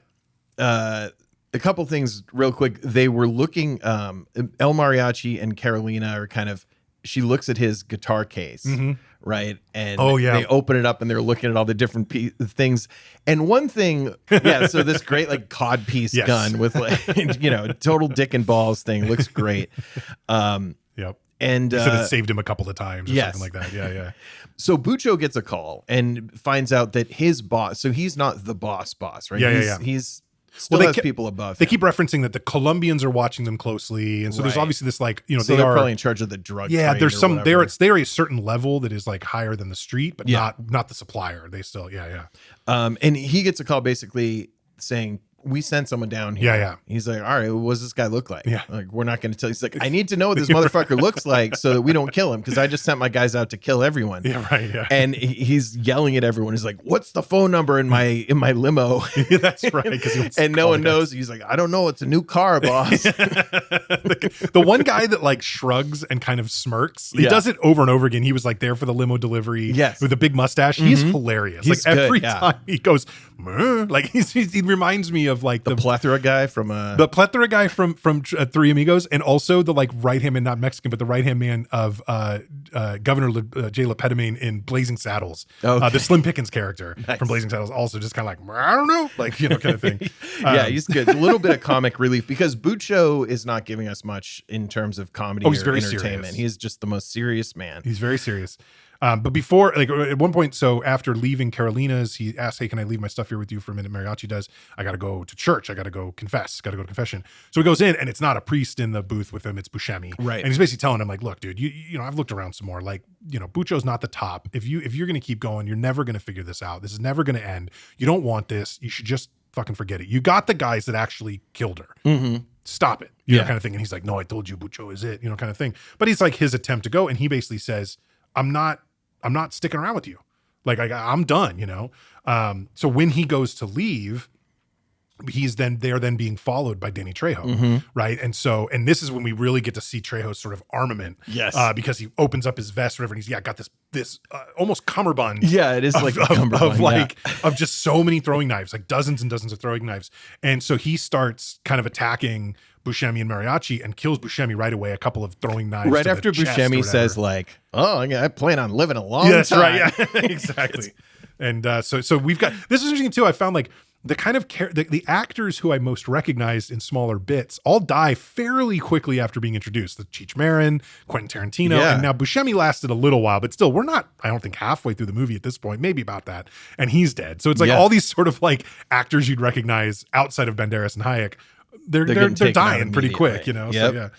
a couple things real quick. They were looking. El Mariachi and Carolina are kind of. She looks at his guitar case, right? And they open it up and they're looking at all the different things. And one thing, so this great like codpiece gun with like, total dick and balls thing looks great. Yep. And he said it saved him a couple of times or something like that. Yeah. So Bucho gets a call and finds out that his boss, so he's not the boss, right? He's still has people above They him. keep referencing that the Colombians are watching them closely, and so there's obviously this like so they're probably in charge of the drug. Yeah, there's some they're a certain level that is like higher than the street, but not the supplier. They still and he gets a call basically saying, we sent someone down here. Yeah. He's like, all right, what does this guy look like? Yeah. Like, we're not going to tell you. He's like, I need to know what this motherfucker looks like so that we don't kill him because I just sent my guys out to kill everyone. Yeah, right. Yeah. And he's yelling at everyone. He's like, what's the phone number in my limo? Yeah, that's right. And no one knows. He's like, I don't know. It's a new car, boss. The one guy that like shrugs and kind of smirks. He does it over and over again. He was like there for the limo delivery with a big mustache. He's hilarious. He's like every time he goes, like he reminds me of like the plethora guy from Three Amigos, and also the like right hand man, not Mexican, but the right hand man of Governor Jay Lepetamine in Blazing Saddles. The Slim Pickens character from Blazing Saddles, also just kind of like, I don't know, like, you know, kind of thing. Yeah, he's good. A little bit of comic relief because Bucho is not giving us much in terms of comedy he's or very entertainment. serious. He's just the most serious man. He's very serious. But before, like at one point, so after leaving Carolina's, he asks, hey, can I leave my stuff here with you for a minute? Mariachi does. I got to go to church. I got to go confess. Got to go to confession. So he goes in, and it's not a priest in the booth with him. It's Buscemi. Right. And he's basically telling him, like, look, dude, you know, I've looked around some more. Like, you know, Bucho's not the top. If you're going to keep going, you're never going to figure this out. This is never going to end. You don't want this. You should just fucking forget it. You got the guys that actually killed her. Mm-hmm. Stop it. You know, kind of thing. And he's like, no, I told you Bucho is it, you know, kind of thing. But he's like his attempt to go. And he basically says, I'm not sticking around with you. Like I'm done, you know? So when he goes to leave, they're then being followed by Danny Trejo. Right. And this is when we really get to see Trejo's sort of armament. Yes. Because he opens up his vest or whatever. And he's got this almost cummerbund. Yeah, it is like a cummerbund. Of just so many throwing knives, like dozens and dozens of throwing knives. And so he starts kind of attacking Buscemi and Mariachi and kills Buscemi right away. A couple of throwing knives right after Buscemi says like, "Oh, I plan on living a long time." That's right. Yeah, exactly. And so we've got this is interesting too. I found like the kind of the actors who I most recognized in smaller bits all die fairly quickly after being introduced. The Cheech Marin, Quentin Tarantino, and now Buscemi lasted a little while, but still, we're not, I don't think, halfway through the movie at this point, maybe about that, and he's dead. So it's like all these sort of like actors you'd recognize outside of Banderas and Hayek, they're dying pretty quick, you know. Yep.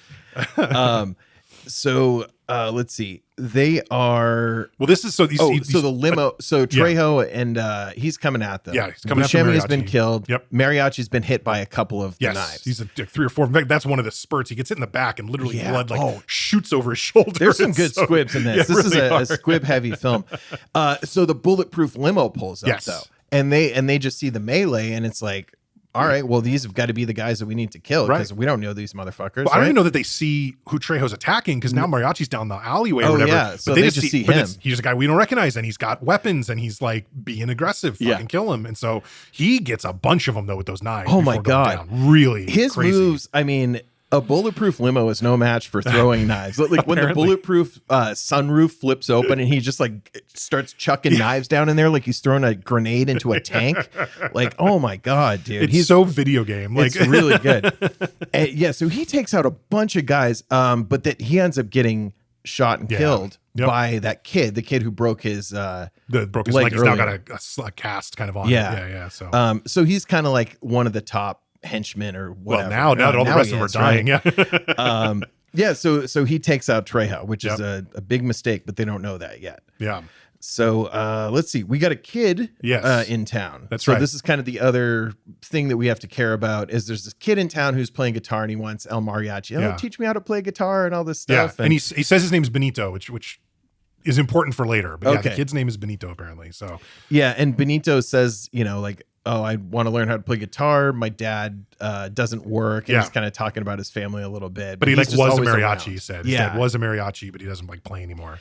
So yeah. Let's see. They are this is so the limo. So Trejo and he's coming at them. Yeah, he's coming at Buscemi has been killed. Yep. Mariachi's been hit by a couple of the knives. He's a 3 or 4. In fact, that's one of the spurts. He gets hit in the back and literally blood shoots over his shoulder. There's some good squibs in this. This is a squib heavy film. So the bulletproof limo pulls up though, and they just see the melee, and it's like, all right, well, these have got to be the guys that we need to kill because we don't know these motherfuckers. Well, I don't even know that they see who Trejo's attacking because now Mariachi's down the alleyway or whatever. Yeah. So they just see him. He's a guy we don't recognize, and he's got weapons, and he's like being aggressive, fucking kill him. And so he gets a bunch of them though with those knives. Oh my God. Really his crazy moves, I mean, a bulletproof limo is no match for throwing knives. Like when the bulletproof sunroof flips open and he just like starts chucking knives down in there like he's throwing a grenade into a tank. Like, oh my God, dude. He's so video game. Like, it's really good. And so he takes out a bunch of guys, but that he ends up getting shot and killed by that kid, the kid who broke his leg. He's now got a cast kind of on. Yeah. So he's kind of like one of the top henchmen or whatever. Well, now that all the rest of them are dying, right? So he takes out Trejo, which is a big mistake, but they don't know that yet. Yeah. So let's see. We got a kid in town. That's right. So this is kind of the other thing that we have to care about is there's this kid in town who's playing guitar and he wants El Mariachi. Teach me how to play guitar and all this stuff. Yeah. And he says his name's Benito, which is important for later. But the kid's name is Benito apparently. So yeah, and Benito says, like, oh, I want to learn how to play guitar. My dad doesn't work. And he's kind of talking about his family a little bit. But he was a mariachi, he said. His dad was a mariachi, but he doesn't like play anymore.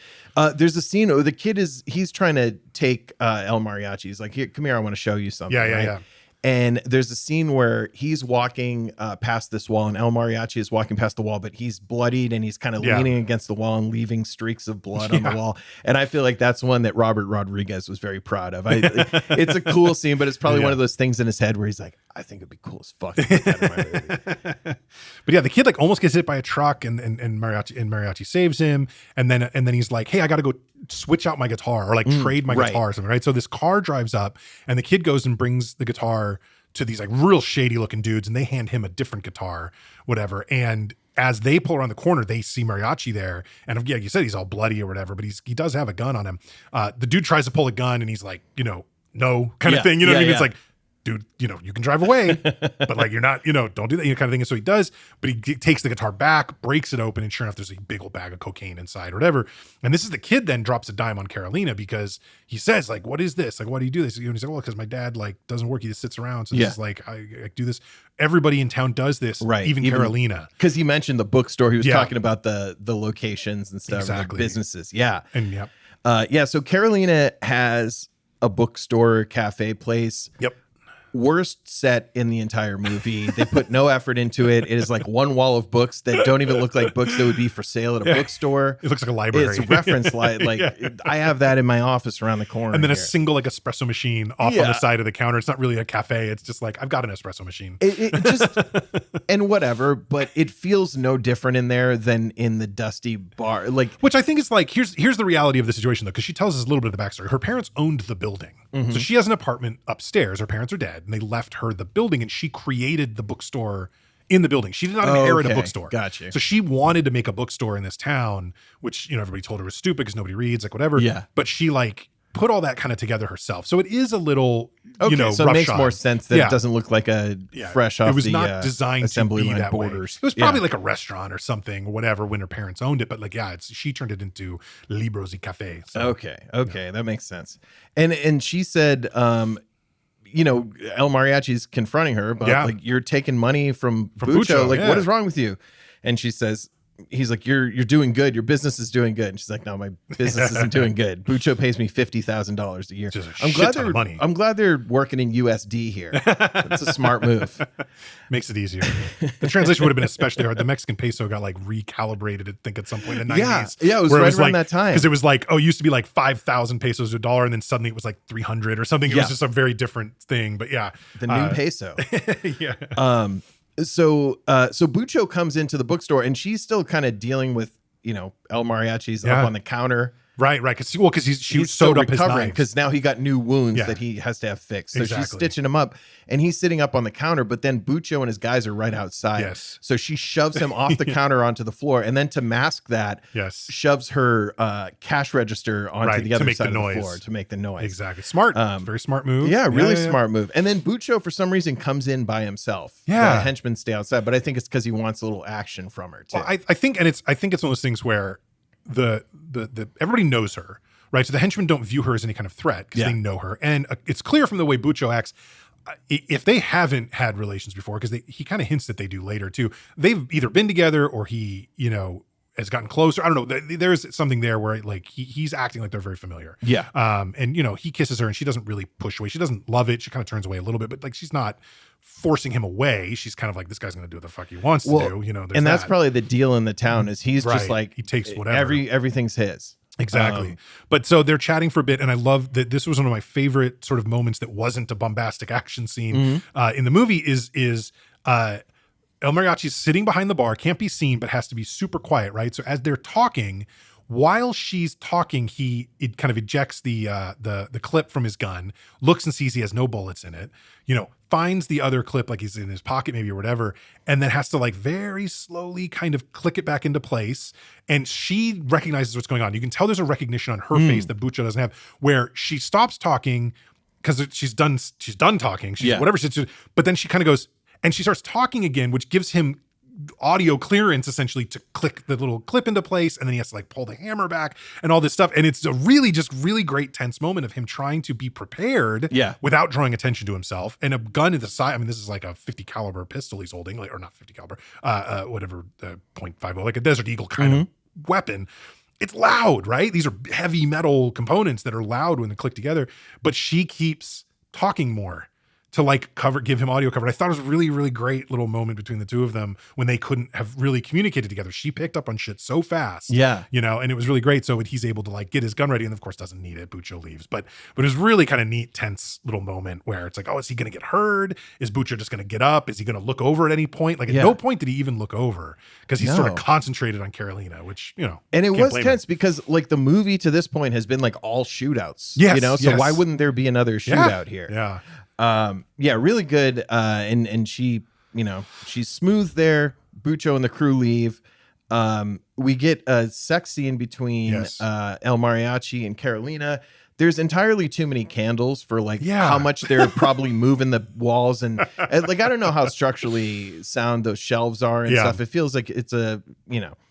There's a scene where the kid he's trying to take El Mariachi. He's like, here, come here, I want to show you something. Yeah. And there's a scene where he's walking past this wall and El Mariachi is walking past the wall, but he's bloodied and he's kind of leaning against the wall and leaving streaks of blood on the wall. And I feel like that's one that Robert Rodriguez was very proud of. It's a cool scene, but it's probably one of those things in his head where he's like, I think it'd be cool as fuck to put that in my movie. But yeah, the kid like almost gets hit by a truck and Mariachi saves him. And then he's like, hey, I got to go switch out my guitar or like trade my guitar or something, right? So this car drives up and the kid goes and brings the guitar to these like real shady looking dudes and they hand him a different guitar, whatever. And as they pull around the corner, they see Mariachi there. And like you said, he's all bloody or whatever, but he does have a gun on him. The dude tries to pull a gun and he's like, no kind of thing. You know what I mean? It's like, dude, you can drive away, but like, you're not, don't do that, kind of thing. And so he does, but he takes the guitar back, breaks it open, and sure enough, there's a big old bag of cocaine inside or whatever. And this is the kid then drops a dime on Carolina because he says like, what is this? Like, why do you do this? And he's like, well, because my dad like doesn't work. He just sits around. So this is like, I do this. Everybody in town does this. Right. Even Carolina. Because he mentioned the bookstore. He was talking about the locations and stuff. Exactly. The businesses. Yeah. And so Carolina has a bookstore cafe place. Yep. Worst set in the entire movie. They put no effort into it. It is like one wall of books that don't even look like books that would be for sale at a bookstore. It looks like a library. It's reference like I have that in my office around the corner. And then here. a single like espresso machine off on the side of the counter. It's not really a cafe. It's just like, I've got an espresso machine. It just and whatever, but it feels no different in there than in the dusty bar. Like, which I think is like, here's the reality of the situation though, because she tells us a little bit of the backstory. Her parents owned the building. So she has an apartment upstairs. Her parents are dead and they left her the building, and she created the bookstore in the building. She did not inherit a bookstore. Gotcha. So she wanted to make a bookstore in this town, which, everybody told her was stupid because nobody reads, like whatever. Yeah. But she like put all that kind of together herself. So it is a little, so it makes more sense that it doesn't look like a fresh off it was the not designed assembly to be line that borders. Way. It was probably like a restaurant or something or whatever when her parents owned it. But like, she turned it into Libros y Café. So, okay. That makes sense. And she said, El Mariachi's confronting her, but like, you're taking money from Bucho. Like, what is wrong with you? And she says, he's like, you're doing good. Your business is doing good. And she's like, no, my business isn't doing good. Bucho pays me $50,000 a year. I'm glad they're working in USD here. That's a smart move. Makes it easier. The translation would have been especially hard. The Mexican peso got like recalibrated, I think, at some point in the 90s. Yeah, it was right around that time. Because it was like, it used to be like 5,000 pesos to a dollar, and then suddenly it was like 300 or something. It was just a very different thing. But the new peso. Yeah. So Bucho comes into the bookstore, and she's still kind of dealing with, El Mariachi's up on the counter. Right. Because she sewed up his knives. Because now he got new wounds that he has to have fixed. So she's stitching him up, and he's sitting up on the counter, but then Bucho and his guys are right outside. Yes. So she shoves him off the counter onto the floor, and then to mask that, shoves her cash register onto the other side of the floor to make the noise. Exactly. Smart. Very smart move. Yeah, really smart move. And then Bucho, for some reason, comes in by himself. Yeah. The henchmen stay outside, but I think it's because he wants a little action from her too. Well, I think it's one of those things where the everybody knows her, right? So the henchmen don't view her as any kind of threat because they know her, and it's clear from the way Bucho acts. If they haven't had relations before, because he kind of hints that they do later too, they've either been together or he, has gotten closer. I don't know. There's something there where like he's acting like they're very familiar. Yeah. And he kisses her and she doesn't really push away. She doesn't love it. She kind of turns away a little bit, but like she's not forcing him away. She's kind of like, this guy's going to do what the fuck he wants to do. And that's probably the deal in the town is he's just like, he takes whatever. Everything's his. Exactly. But so they're chatting for a bit, and I love that this was one of my favorite sort of moments that wasn't a bombastic action scene in the movie is El Mariachi's sitting behind the bar, can't be seen, but has to be super quiet, right? So as they're talking, while she's talking, it kind of ejects the clip from his gun, looks and sees he has no bullets in it, finds the other clip like he's in his pocket maybe or whatever, and then has to like very slowly kind of click it back into place. And she recognizes what's going on. You can tell there's a recognition on her face that Bucho doesn't have, where she stops talking because she's done talking. Whatever she's doing, but then she kind of goes and she starts talking again, which gives him audio clearance essentially to click the little clip into place, and then he has to like pull the hammer back and all this stuff. And it's a really great tense moment of hhim trying to be prepared without drawing attention to himself, and a gun at the side. I mean, this is like a 50 caliber pistol he's holding, like, or not 50 caliber, .50, like a Desert Eagle kind of weapon. It's loud, right? These are heavy metal components that are loud when they click together, but she keeps talking more to like give him audio cover. And I thought it was a really, really great little moment between the two of them when they couldn't have really communicated together. She picked up on shit so fast. Yeah. And it was really great. So he's able to like get his gun ready, and of course doesn't need it. Bucho leaves. But it was really kind of neat, tense little moment where it's like, oh, is he going to get heard? Is Bucho just going to get up? Is he going to look over at any point? Like at no point did he even look over because he's sort of concentrated on Carolina, which, And it was tense because like the movie to this point has been like all shootouts. Yes. So why wouldn't there be another shootout here? Yeah. Really good. And she, she's smooth there. Bucho and the crew leave. We get a sex scene between El Mariachi and Carolina. There's entirely too many candles for like how much they're probably moving the walls and like I don't know how structurally sound those shelves are and stuff. It feels like it's a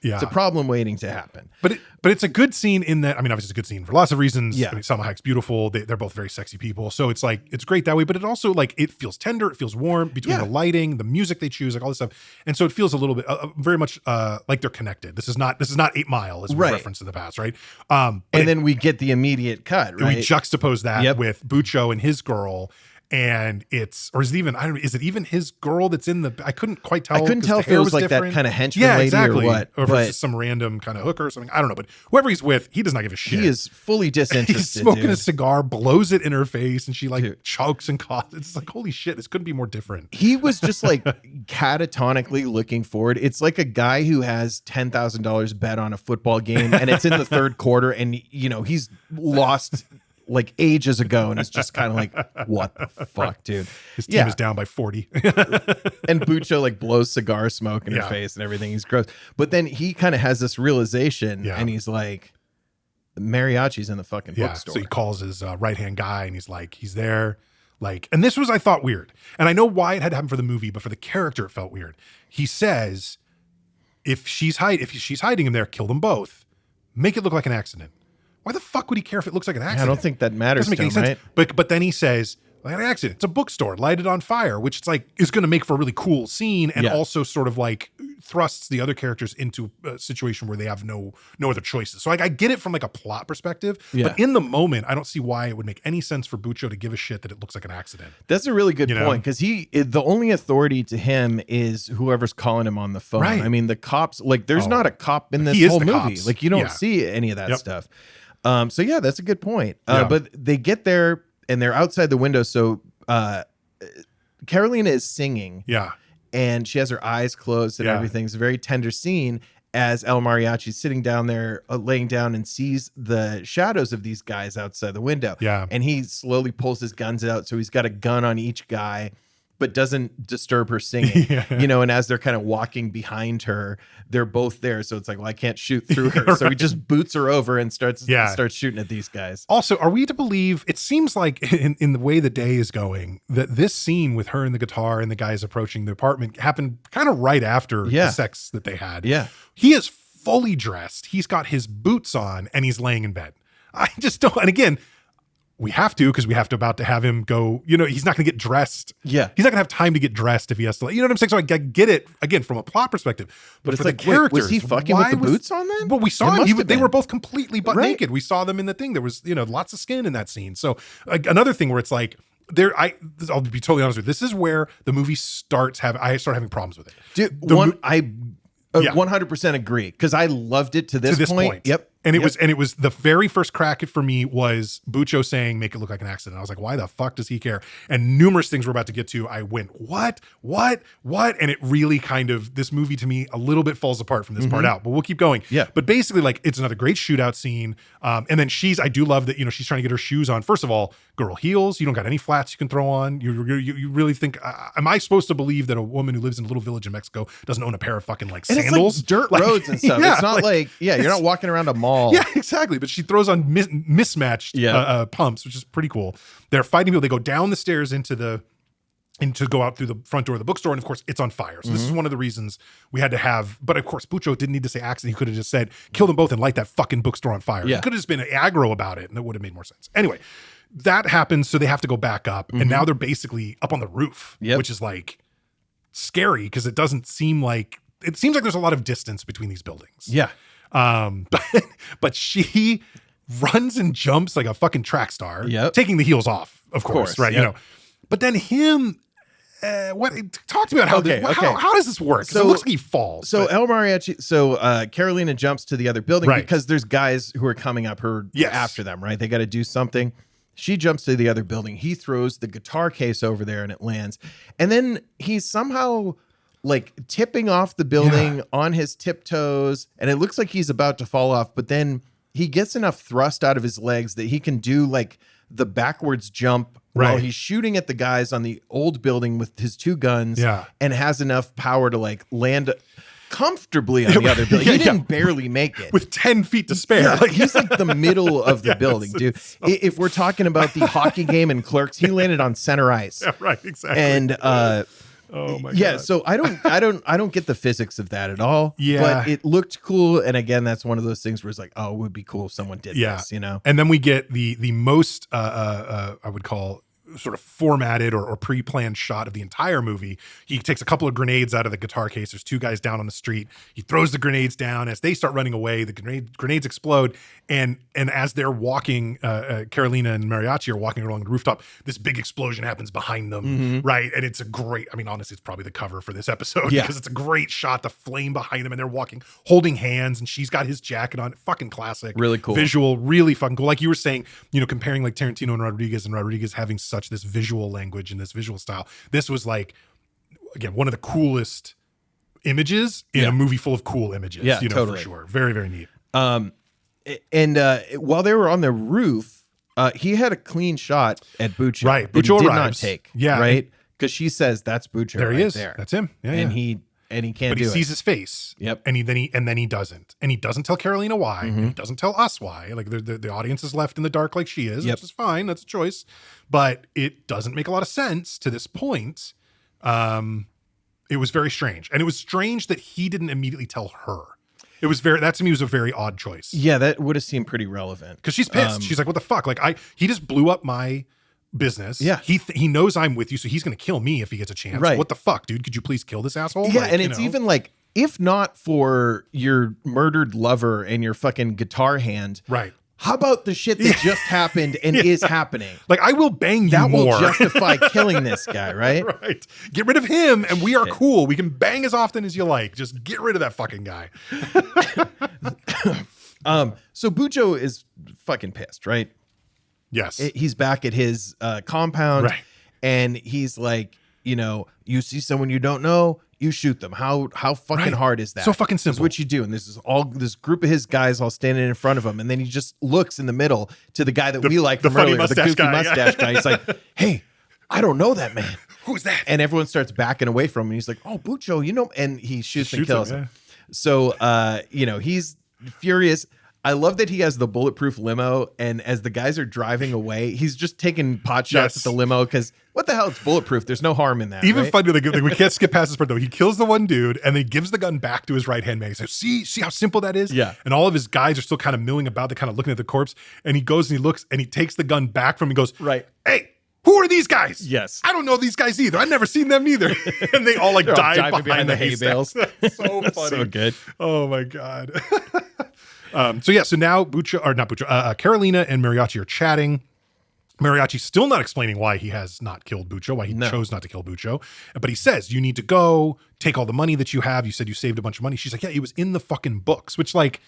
it's a problem waiting to happen. But it's a good scene in that, I mean, obviously it's a good scene for lots of reasons. I mean, Salma Hayek's beautiful. They're both very sexy people. So it's like, it's great that way, but it also like, it feels tender. It feels warm between the lighting, the music they choose, like all this stuff. And so it feels a little bit, very much like they're connected. This is not 8 Mile as we referenced in the past, right? And then we get the immediate cut, right? We juxtapose that with Bucho and his girl. and or is it even, I don't know, is it even his girl that's in the, I couldn't quite tell. I couldn't tell if it was like different. that kind of henchman lady or what. Or if it's just some random kind of hooker or something. I don't know, but whoever he's with, he does not give a shit. He is fully disinterested. He's smoking dude. a cigar, blows it in her face, and she like chokes and coughs. It's like, holy shit, this couldn't be more different. He was just like catatonically looking forward. It's like a guy who has $10,000 bet on a football game and it's in the third quarter and, you know, he's lost like ages ago and it's just kind of like, what the fuck, dude? His team is down by 40. And Bucho like blows cigar smoke in her face and everything. He's gross. But then he kind of has this realization and he's like, Mariachi's in the fucking bookstore. So he calls his right-hand guy and he's like, he's there. Like, and this was, I thought, weird. And I know why it had to happen for the movie, but for the character, it felt weird. He says, if she's hiding him there, kill them both. Make it look like an accident. Why the fuck would he care if it looks like an accident? I don't think that matters. Doesn't make any sense. Right? But then he says, like an accident. It's a bookstore. Light it on fire, which it's like is going to make for a really cool scene, and also sort of like thrusts the other characters into a situation where they have no other choices. So like I get it from like a plot perspective, but in the moment, I don't see why it would make any sense for Bucho to give a shit that it looks like an accident. That's a really good point because the only authority to him is whoever's calling him on the phone. Right. I mean, the cops, like there's not a cop in this whole movie. Cops. Like you don't see any of that stuff. So yeah, that's a good point. But they get there and they're outside the window. So Carolina is singing. Yeah. And she has her eyes closed and everything. It's a very tender scene as El Mariachi's sitting down there, laying down and sees the shadows of these guys outside the window. Yeah. And he slowly pulls his guns out. So he's got a gun on each guy, but doesn't disturb her singing, you know, and as they're kind of walking behind her, they're both there. So it's like, well, I can't shoot through her. Right. So he just boots her over and starts shooting at these guys. Also, are we to believe, it seems like in the way the day is going, that this scene with her and the guitar and the guys approaching the apartment happened kind of right after the sex that they had. Yeah. He is fully dressed. He's got his boots on and he's laying in bed. I just don't, and again, we have to, because we have to about to have him go, you know, he's not going to get dressed. Yeah. He's not going to have time to get dressed if he has to, you know what I'm saying? So I get it, again, from a plot perspective. But for like, the characters. was he fucking with the boots on then? Well, we saw him. They were both completely butt naked. We saw them in the thing. There was, you know, lots of skin in that scene. So another thing where it's like, I'll be totally honest with you. This is where the movie I start having problems with it. Dude, 100% agree, because I loved it to this point. Yep. And it was the very first crack it for me was Bucho saying, make it look like an accident. I was like, why the fuck does he care? And numerous things we're about to get to, I went, what? And it really kind of, this movie to me a little bit falls apart from this part out, but we'll keep going. Yeah. But basically, like, it's another great shootout scene. And then I do love that, you know, she's trying to get her shoes on. First of all, girl heels, you don't got any flats you can throw on. You really think, am I supposed to believe that a woman who lives in a little village in Mexico doesn't own a pair of fucking like sandals? It's like dirt roads and stuff. It's not like you're not walking around a mall. Yeah, exactly. But she throws on mismatched pumps, which is pretty cool. They're fighting people. They go down the stairs to go out through the front door of the bookstore. And of course, it's on fire. So this is one of the reasons we had to have, but of course, Bucho didn't need to say accident. He could have just said, kill them both and light that fucking bookstore on fire. Yeah. He could have just been aggro about it and it would have made more sense. Anyway, that happens. So they have to go back up. And now they're basically up on the roof, which is like scary because it seems like there's a lot of distance between these buildings. Yeah. But she runs and jumps like a fucking track star, taking the heels off, of course, right? You know, but then him, talk to me about how does this work? So it looks like he falls. So El Mariachi, Carolina jumps to the other building because there's guys who are coming up after them, right? They got to do something. She jumps to the other building. He throws the guitar case over there and it lands. And then he's somehow like tipping off the building on his tiptoes, and it looks like he's about to fall off, but then he gets enough thrust out of his legs that he can do like the backwards jump while he's shooting at the guys on the old building with his two guns and has enough power to like land comfortably on the other building. He didn't barely make it. With 10 feet to spare. Yeah, he's like the middle of the building, dude. If we're talking about the hockey game in Clerks, he landed on center ice. Yeah, right, exactly. And oh my God. God. So I don't get the physics of that at all. Yeah. But it looked cool. And again, that's one of those things where it's like, oh, it would be cool if someone did this, you know? And then we get the most I would call sort of formatted or pre-planned shot of the entire movie. He takes a couple of grenades out of the guitar case. There's two guys down on the street. He throws the grenades down. As they start running away, the grenades explode. And as they're walking, Carolina and Mariachi are walking along the rooftop, this big explosion happens behind them, right? And it's a great, I mean, honestly, it's probably the cover for this episode because it's a great shot, the flame behind them, and they're walking, holding hands, and she's got his jacket on. Fucking classic. Really cool. Visual, really fucking cool. Like you were saying, you know, comparing like Tarantino and Rodriguez having such this visual language and this visual style. This was like, again, one of the coolest images in a movie full of cool images. Yeah, you know, totally. for sure. Very, very neat. And while they were on the roof, he had a clean shot at Bucho. Right. That Bucho he did arrives. not take. Yeah. Right. Because she says that's Bucho. There he right is. There. That's him. Yeah. And yeah. he can't But do he it. sees his face. Yep. And then he doesn't. And he doesn't tell Carolina why. And he doesn't tell us why. Like the audience is left in the dark like she is, which is fine. That's a choice. But it doesn't make a lot of sense to this point. It was very strange. And it was strange that he didn't immediately tell her. It was that to me was a very odd choice. Yeah, that would have seemed pretty relevant. Because she's pissed. She's like, what the fuck? Like he just blew up my business. Yeah. He knows I'm with you, so he's going to kill me if he gets a chance. Right. What the fuck, dude? Could you please kill this asshole? Yeah, like, and it's even like, if not for your murdered lover and your fucking guitar hand, right? How about the shit that just happened and is happening? Like, I will bang you that more. will justify killing this guy, right? Right. Get rid of him, and we are cool. We can bang as often as you like. Just get rid of that fucking guy. So Bucho is fucking pissed, right? Yes. He's back at his compound, right? And he's like, you know, you see someone you don't know, you shoot them. How fucking hard is that? So fucking simple. This is what you do. And this is all this group of his guys all standing in front of him. And then he just looks in the middle to the guy that we like from earlier, the goofy mustache guy. He's like, hey, I don't know that man. Who's that? And everyone starts backing away from him. And he's like, oh, Bucho, you know, and he shoots and kills him. So, you know, he's furious. I love that he has the bulletproof limo, and as the guys are driving away, he's just taking pot shots at the limo because what the hell? It's bulletproof. There's no harm in that. Even right? funny, like, we can't skip past this part though. He kills the one dude and then he gives the gun back to his right hand man. He says, "See how simple that is." Yeah. And all of his guys are still kind of milling about. They're kind of looking at the corpse, and he goes and he looks and he takes the gun back from him. He goes, right, hey. Who are these guys? Yes. I don't know these guys either. I've never seen them either. And they all like dive behind the hay bales. So funny. So good. Oh my God. So now Carolina and Mariachi are chatting. Mariachi's still not explaining why he has not killed Bucho, why he chose not to kill Bucho. But he says, you need to go take all the money that you have. You said you saved a bunch of money. She's like, yeah, it was in the fucking books, which like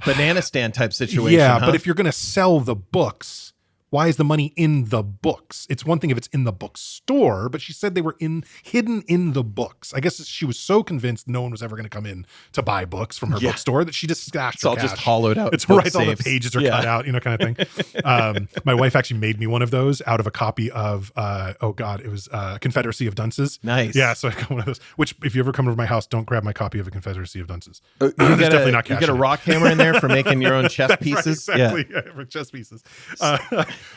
banana stand type situation. Yeah, huh? but if you're going to sell the books, why is the money in the books? It's one thing if it's in the bookstore, but she said they were hidden in the books. I guess she was so convinced no one was ever going to come in to buy books from her bookstore that she just stashed it's all cash. just hollowed out. It's right. All the pages are cut out, kind of thing. My wife actually made me one of those out of a copy of, it was Confederacy of Dunces. Nice. Yeah, so I got one of those, which if you ever come over to my house, don't grab my copy of a Confederacy of Dunces. You get a rock hammer in there for making your own chess pieces. Right, exactly. Yeah, for chess pieces.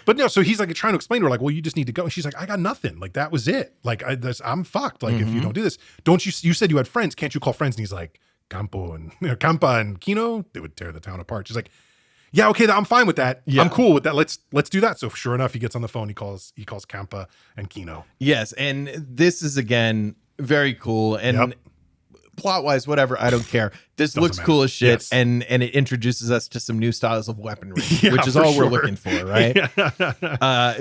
But no, so he's like trying to explain to her, like, well, you just need to go. And she's like, I got nothing. Like, that was it. Like, I'm fucked. Like, if you don't do this, you said you had friends. Can't you call friends? And he's like, Campa and Kino, they would tear the town apart. She's like, yeah, okay, I'm fine with that. Yeah. I'm cool with that. Let's do that. So sure enough, he gets on the phone. He calls Campa and Kino. Yes. And this is, again, very cool. And plot wise, whatever, I don't care. This looks cool as shit, and it introduces us to some new styles of weaponry, which is all we're looking for, right?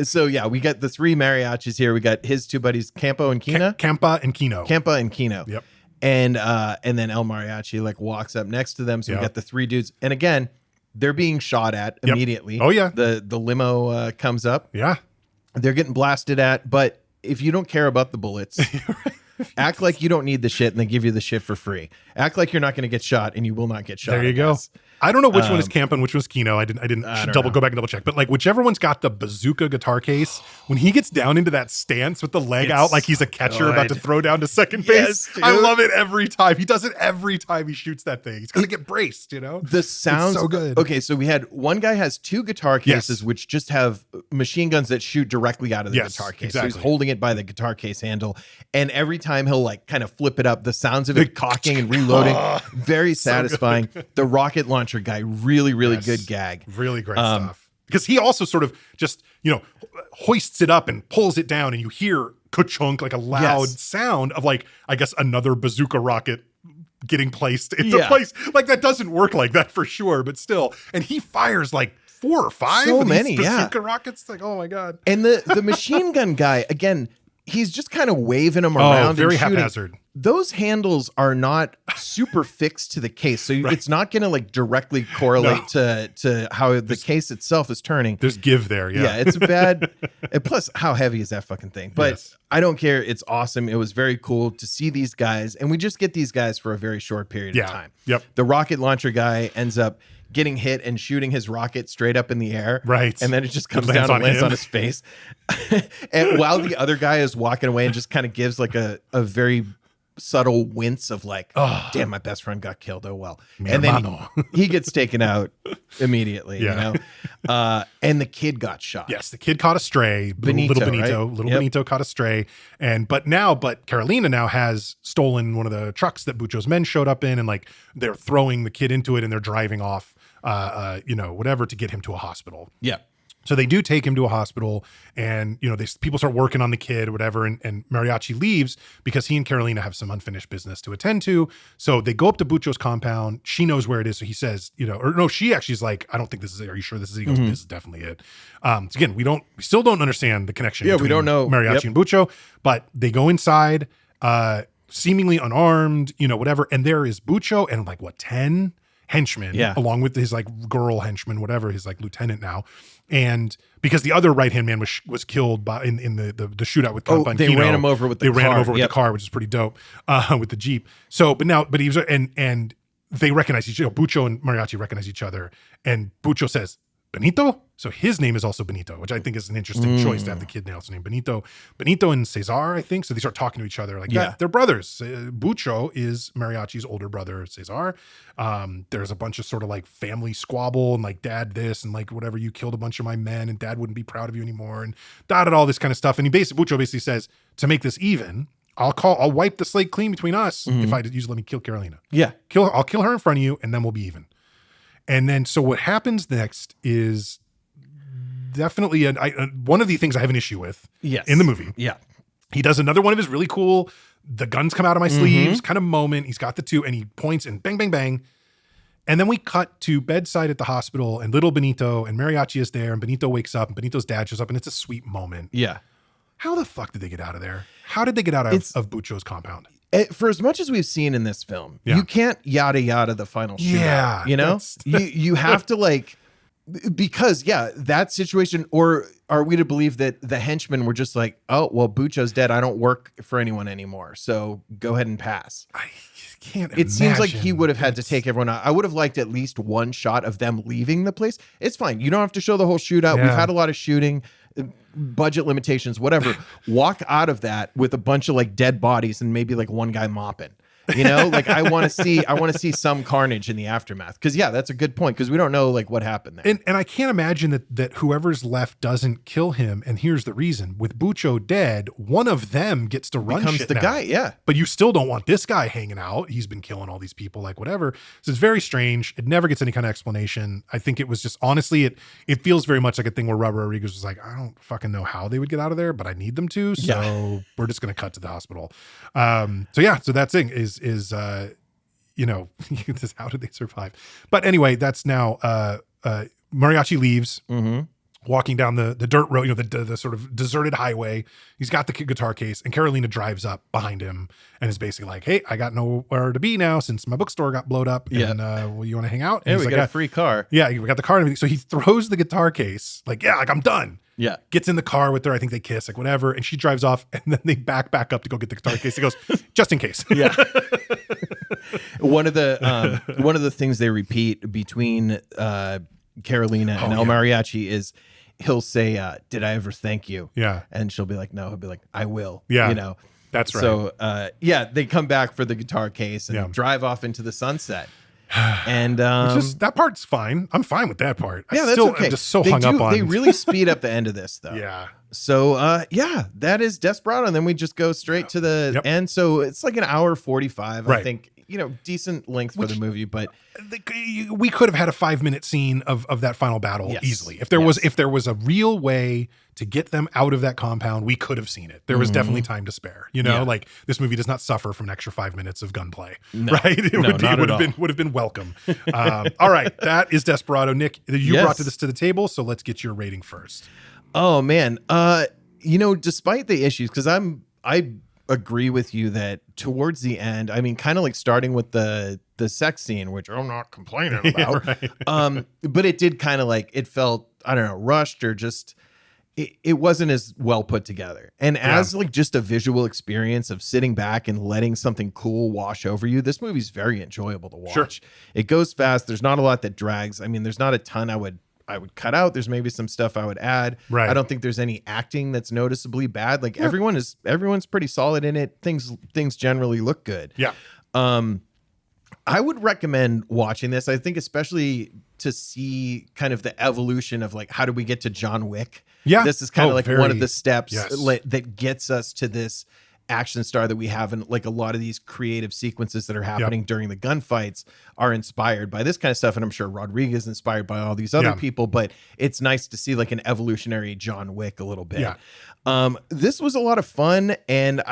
So we got the three mariachis here. We got his two buddies, Campa and Kino. Campa and Kino. Yep. And then El Mariachi like walks up next to them. So we got the three dudes, and again, they're being shot at immediately. Oh yeah. The limo comes up. Yeah. They're getting blasted at, but if you don't care about the bullets. Act like you don't need the shit and they give you the shit for free. Act like you're not going to get shot and you will not get shot. There you go. I don't know which one is Campa and which one's Kino. I didn't go back and double check. But like whichever one's got the bazooka guitar case, when he gets down into that stance with the leg out like he's a catcher about to throw down to second base. Dude. I love it every time. He does it every time he shoots that thing. He's gonna get braced, The sounds so good. Okay, so we had one guy has two guitar cases which just have machine guns that shoot directly out of the guitar case. Exactly. So he's holding it by the guitar case handle, and every time he'll like kind of flip it up, the sounds of it cocking and reloading, very satisfying. The rocket launcher guy, really good gag. Really great stuff. because he also sort of just, hoists it up and pulls it down, and you hear ka-chunk, like a loud sound of like, I guess, another bazooka rocket getting placed into place. Like that doesn't work like that for sure, but still. And he fires like 4 or 5 so of many these bazooka rockets. Like, oh my God. And the machine gun guy, again, he's just kind of waving them around. Very and shooting. haphazard. Those handles are not super fixed to the case, so it's not going to like directly correlate to how the case itself is turning. There's give there, yeah. It's a bad. And plus, how heavy is that fucking thing? But I don't care. It's awesome. It was very cool to see these guys, and we just get these guys for a very short period of time. Yep. The rocket launcher guy ends up getting hit and shooting his rocket straight up in the air. Right. And then it just comes down and lands on his face. And while the other guy is walking away and just kind of gives like a very subtle wince of like, oh, damn, my best friend got killed. Oh, well. And then he gets taken out immediately, and the kid got shot. Yes, the kid caught a stray. Little Benito caught a stray. But Carolina now has stolen one of the trucks that Bucho's men showed up in, and like they're throwing the kid into it and they're driving off, whatever, to get him to a hospital. Yeah. So they do take him to a hospital, and people start working on the kid, whatever. And Mariachi leaves because he and Carolina have some unfinished business to attend to. So they go up to Bucho's compound. She knows where it is, so he says, she actually is like, I don't think this is it. Are you sure this is it? He goes, this is definitely it. So again, we still don't understand the connection. Yeah, we don't know Mariachi and Bucho, but they go inside, seemingly unarmed, whatever. And there is Bucho and like 10 henchmen, along with his like girl henchman, whatever, his like lieutenant now. And because the other right-hand man was killed in the shootout with Banquino. They ran him over with the car. Ran him over with the car, which is pretty dope, with the Jeep. So, but he was, and they recognize each other. Bucho and Mariachi recognize each other. And Bucho says, Benito? So his name is also Benito, which I think is an interesting choice to have the kid nail's name. Benito and Cesar, I think. So they start talking to each other like that. They're brothers. Bucho is Mariachi's older brother, Cesar. There's a bunch of sort of like family squabble and like dad this and like whatever, you killed a bunch of my men and dad wouldn't be proud of you anymore and all this kind of stuff. And Bucho basically says, to make this even, I'll wipe the slate clean between us if you just let me kill Carolina. Yeah. I'll kill her in front of you and then we'll be even. And then, so what happens next is definitely one of the things I have an issue with in the movie. Yeah. He does another one of his really cool, the guns come out of my sleeves kind of moment. He's got the two and he points and bang, bang, bang. And then we cut to bedside at the hospital and little Benito and Mariachi is there and Benito wakes up and Benito's dad shows up and it's a sweet moment. Yeah. How the fuck did they get out of there? How did they get out of Bucho's compound? For as much as we've seen in this film, you can't yada yada the final shootout. You have to like, because that situation, or are we to believe that the henchmen were just like, oh, well, Bucho's dead. I don't work for anyone anymore. So go ahead and pass. I can't It seems like he would have had to take everyone out. I would have liked at least one shot of them leaving the place. It's fine. You don't have to show the whole shootout. We've had a lot of shooting. Budget limitations, whatever. Walk out of that with a bunch of like dead bodies and maybe like one guy mopping. Like I want to see some carnage in the aftermath. Because that's a good point. Because we don't know like what happened there. And I can't imagine that whoever's left doesn't kill him. And here's the reason: with Bucho dead, one of them gets to run. Becomes shit the now. guy. Yeah. But you still don't want this guy hanging out. He's been killing all these people, like whatever. So it's very strange. It never gets any kind of explanation. I think it was just honestly, it feels very much like a thing where Robert Rodriguez was like, I don't fucking know how they would get out of there, but I need them to. So we're just gonna cut to the hospital. So that thing is how did they survive? But anyway, that's now Mariachi leaves, walking down the dirt road, the sort of deserted highway. He's got the guitar case, and Carolina drives up behind him and is basically like, hey, I got nowhere to be now since my bookstore got blowed up. And you want to hang out? And we got a free car. Yeah, we got the car and everything. So he throws the guitar case, like I'm done. Yeah. Gets in the car with her. I think they kiss, like whatever. And she drives off and then they back up to go get the guitar case. He goes, just in case. Yeah. One of the things they repeat between Carolina and El Mariachi is he'll say, did I ever thank you? Yeah. And she'll be like, no. He'll be like, I will. Yeah. That's right. So they come back for the guitar case and drive off into the sunset. And that part's fine. I'm fine with that part. That's okay. I'm just so hung up on. They really speed up the end of this, though. Yeah. So that is Desperado, and then we just go straight to the end. So it's like an hour 45. Right. I think decent length for the movie, but we could have had a 5-minute scene of that final battle easily. If there was a real way to get them out of that compound, we could have seen it. There was definitely time to spare. Like this movie does not suffer from an extra 5 minutes of gunplay, right? It would have been welcome. All right, that is Desperado. Nick, you brought this to the table, so let's get your rating first. Oh man, despite the issues, because I agree with you that towards the end, I mean, kind of like starting with the sex scene, which I'm not complaining about, right. But it did kind of like, it felt, I don't know, rushed or just, it wasn't as well put together. And as like just a visual experience of sitting back and letting something cool wash over you, this movie's very enjoyable to watch. Sure. It goes fast. There's not a lot that drags. I mean, there's not a ton I would cut out. There's maybe some stuff I would add. Right. I don't think there's any acting that's noticeably bad. Like everyone's pretty solid in it. Things generally look good. Yeah. I would recommend watching this. I think especially to see kind of the evolution of like, how do we get to John Wick? Yeah. This is kind of like one of the steps that gets us to this action star that we have. And like a lot of these creative sequences that are happening during the gunfights are inspired by this kind of stuff. And I'm sure Rodriguez is inspired by all these other people, but it's nice to see like an evolutionary John Wick a little bit. Yeah. This was a lot of fun, and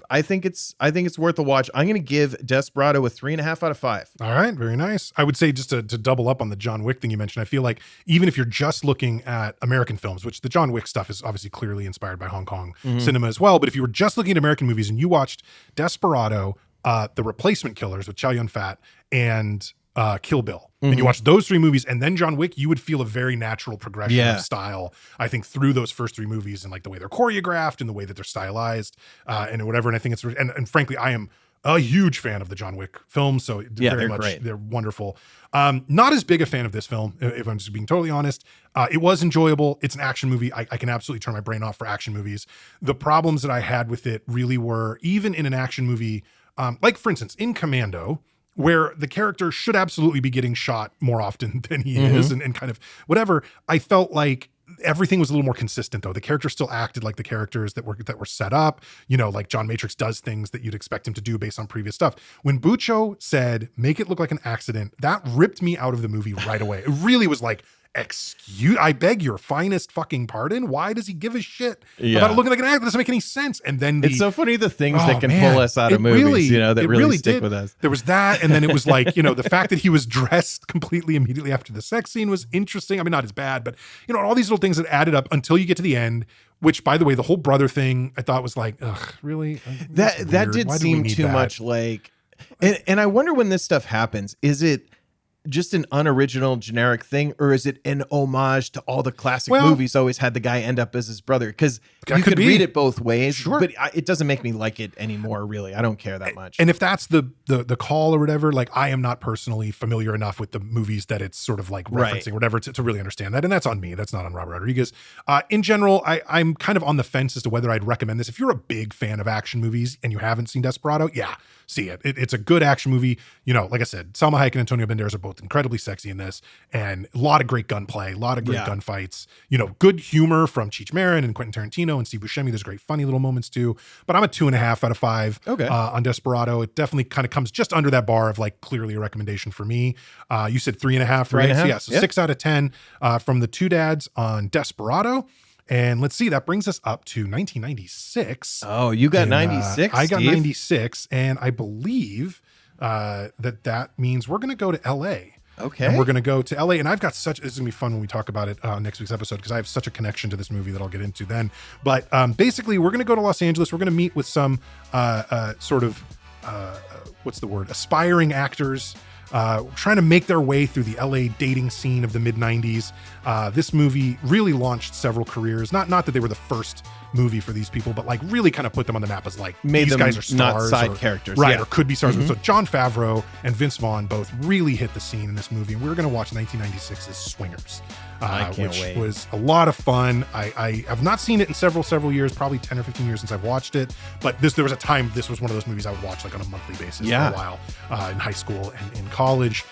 I think it's worth a watch. I'm going to give Desperado a 3.5 out of 5. All right. Very nice. I would say just to double up on the John Wick thing you mentioned, I feel like even if you're just looking at American films, which the John Wick stuff is obviously clearly inspired by Hong Kong cinema as well. But if you were just looking at American movies and you watched Desperado, The Replacement Killers with Chow Yun-fat, and Kill Bill, and you watch those 3 movies and then John Wick, you would feel a very natural progression of style, I think, through those first 3 movies, and like the way they're choreographed and the way that they're stylized and whatever. And I think it's, and frankly, I am a huge fan of the John Wick films. So very much, great. They're wonderful. Not as big a fan of this film, if I'm just being totally honest. It was enjoyable. It's an action movie. I can absolutely turn my brain off for action movies. The problems that I had with it really were, even in an action movie, like for instance, in Commando, where the character should absolutely be getting shot more often than he is and kind of whatever. I felt like everything was a little more consistent though. The character still acted like the characters that were set up, like John Matrix does things that you'd expect him to do based on previous stuff. When Bucho said, make it look like an accident, that ripped me out of the movie right away. It really was like, I beg your finest fucking pardon. Why does he give a shit about it looking like an actor? That doesn't make any sense. And then it's so funny, the things that can pull us out of movies, that really stick with us. There was that. And then it was like, the fact that he was dressed completely immediately after the sex scene was interesting. I mean, not as bad, but all these little things that added up until you get to the end, which, by the way, the whole brother thing, I thought was like, ugh, really? That did seem too much like, and I wonder when this stuff happens, is it just an unoriginal generic thing, or is it an homage to all the classic movies always had the guy end up as his brother? Because you could read it both ways, but it doesn't make me like it anymore, really. I don't care that much. And if that's the call or whatever, like I am not personally familiar enough with the movies that it's sort of like referencing or whatever to really understand that. And that's on me. That's not on Robert Rodriguez. In general, I'm kind of on the fence as to whether I'd recommend this. If you're a big fan of action movies and you haven't seen Desperado, see it. It's a good action movie. Like I said, Salma Hayek and Antonio Banderas are both incredibly sexy in this, and a lot of great gunplay, a lot of great gunfights, good humor from Cheech Marin and Quentin Tarantino and Steve Buscemi. There's great funny little moments too, but I'm a 2.5 out of 5 on Desperado. It definitely kind of comes just under that bar of like clearly a recommendation for me. You said 3.5, right? So 6 out of 10 from the two dads on Desperado. And let's see, that brings us up to 1996. Oh, you got 96? I got 96, and I believe that means we're going to go to LA. Okay. And we're going to go to LA, and I've got this is going to be fun when we talk about it next week's episode, because I have such a connection to this movie that I'll get into then. But basically, we're going to go to Los Angeles. We're going to meet with some what's the word? Aspiring actors trying to make their way through the LA dating scene of the mid-90s. This movie really launched several careers. Not that they were the first movie for these people, but like really kind of put them on the map as like, made these them guys are stars, not side characters, right? Or could be stars. So Jon Favreau and Vince Vaughn both really hit the scene in this movie, and we're going to watch 1996's Swingers, which was a lot of fun. I have not seen it in several years, probably 10 or 15 years since I've watched it. But there was a time this was one of those movies I would watch like on a monthly basis for a while in high school and in college.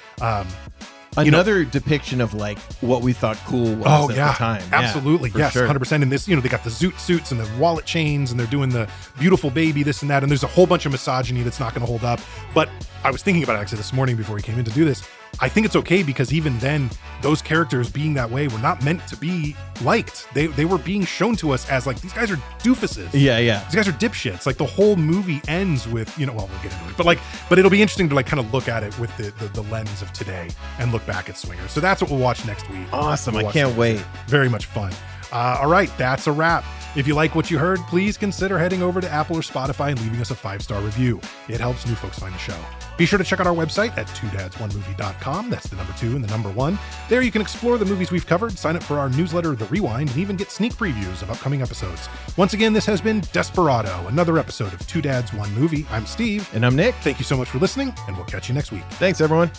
Another depiction of like what we thought cool was at the time. Absolutely. Yeah, yes, sure. 100%. And this, they got the zoot suits and the wallet chains and they're doing the beautiful baby, this and that. And there's a whole bunch of misogyny that's not going to hold up. But I was thinking about it actually this morning before we came in to do this. I think it's okay because even then, those characters being that way were not meant to be liked. They were being shown to us as like, these guys are doofuses. Yeah, yeah. These guys are dipshits. Like the whole movie ends with, well, we'll get into it, but it'll be interesting to like kind of look at it with the lens of today and look back at Swingers. So that's what we'll watch next week. Awesome. We'll I can't wait. Very much fun. All right, that's a wrap. If you like what you heard, please consider heading over to Apple or Spotify and leaving us a 5-star review. It helps new folks find the show. Be sure to check out our website at twodads1movie.com. That's the number 2 and the number 1. There you can explore the movies we've covered, sign up for our newsletter, The Rewind, and even get sneak previews of upcoming episodes. Once again, this has been Desperado, another episode of Two Dads, One Movie. I'm Steve. And I'm Nick. Thank you so much for listening, and we'll catch you next week. Thanks, everyone.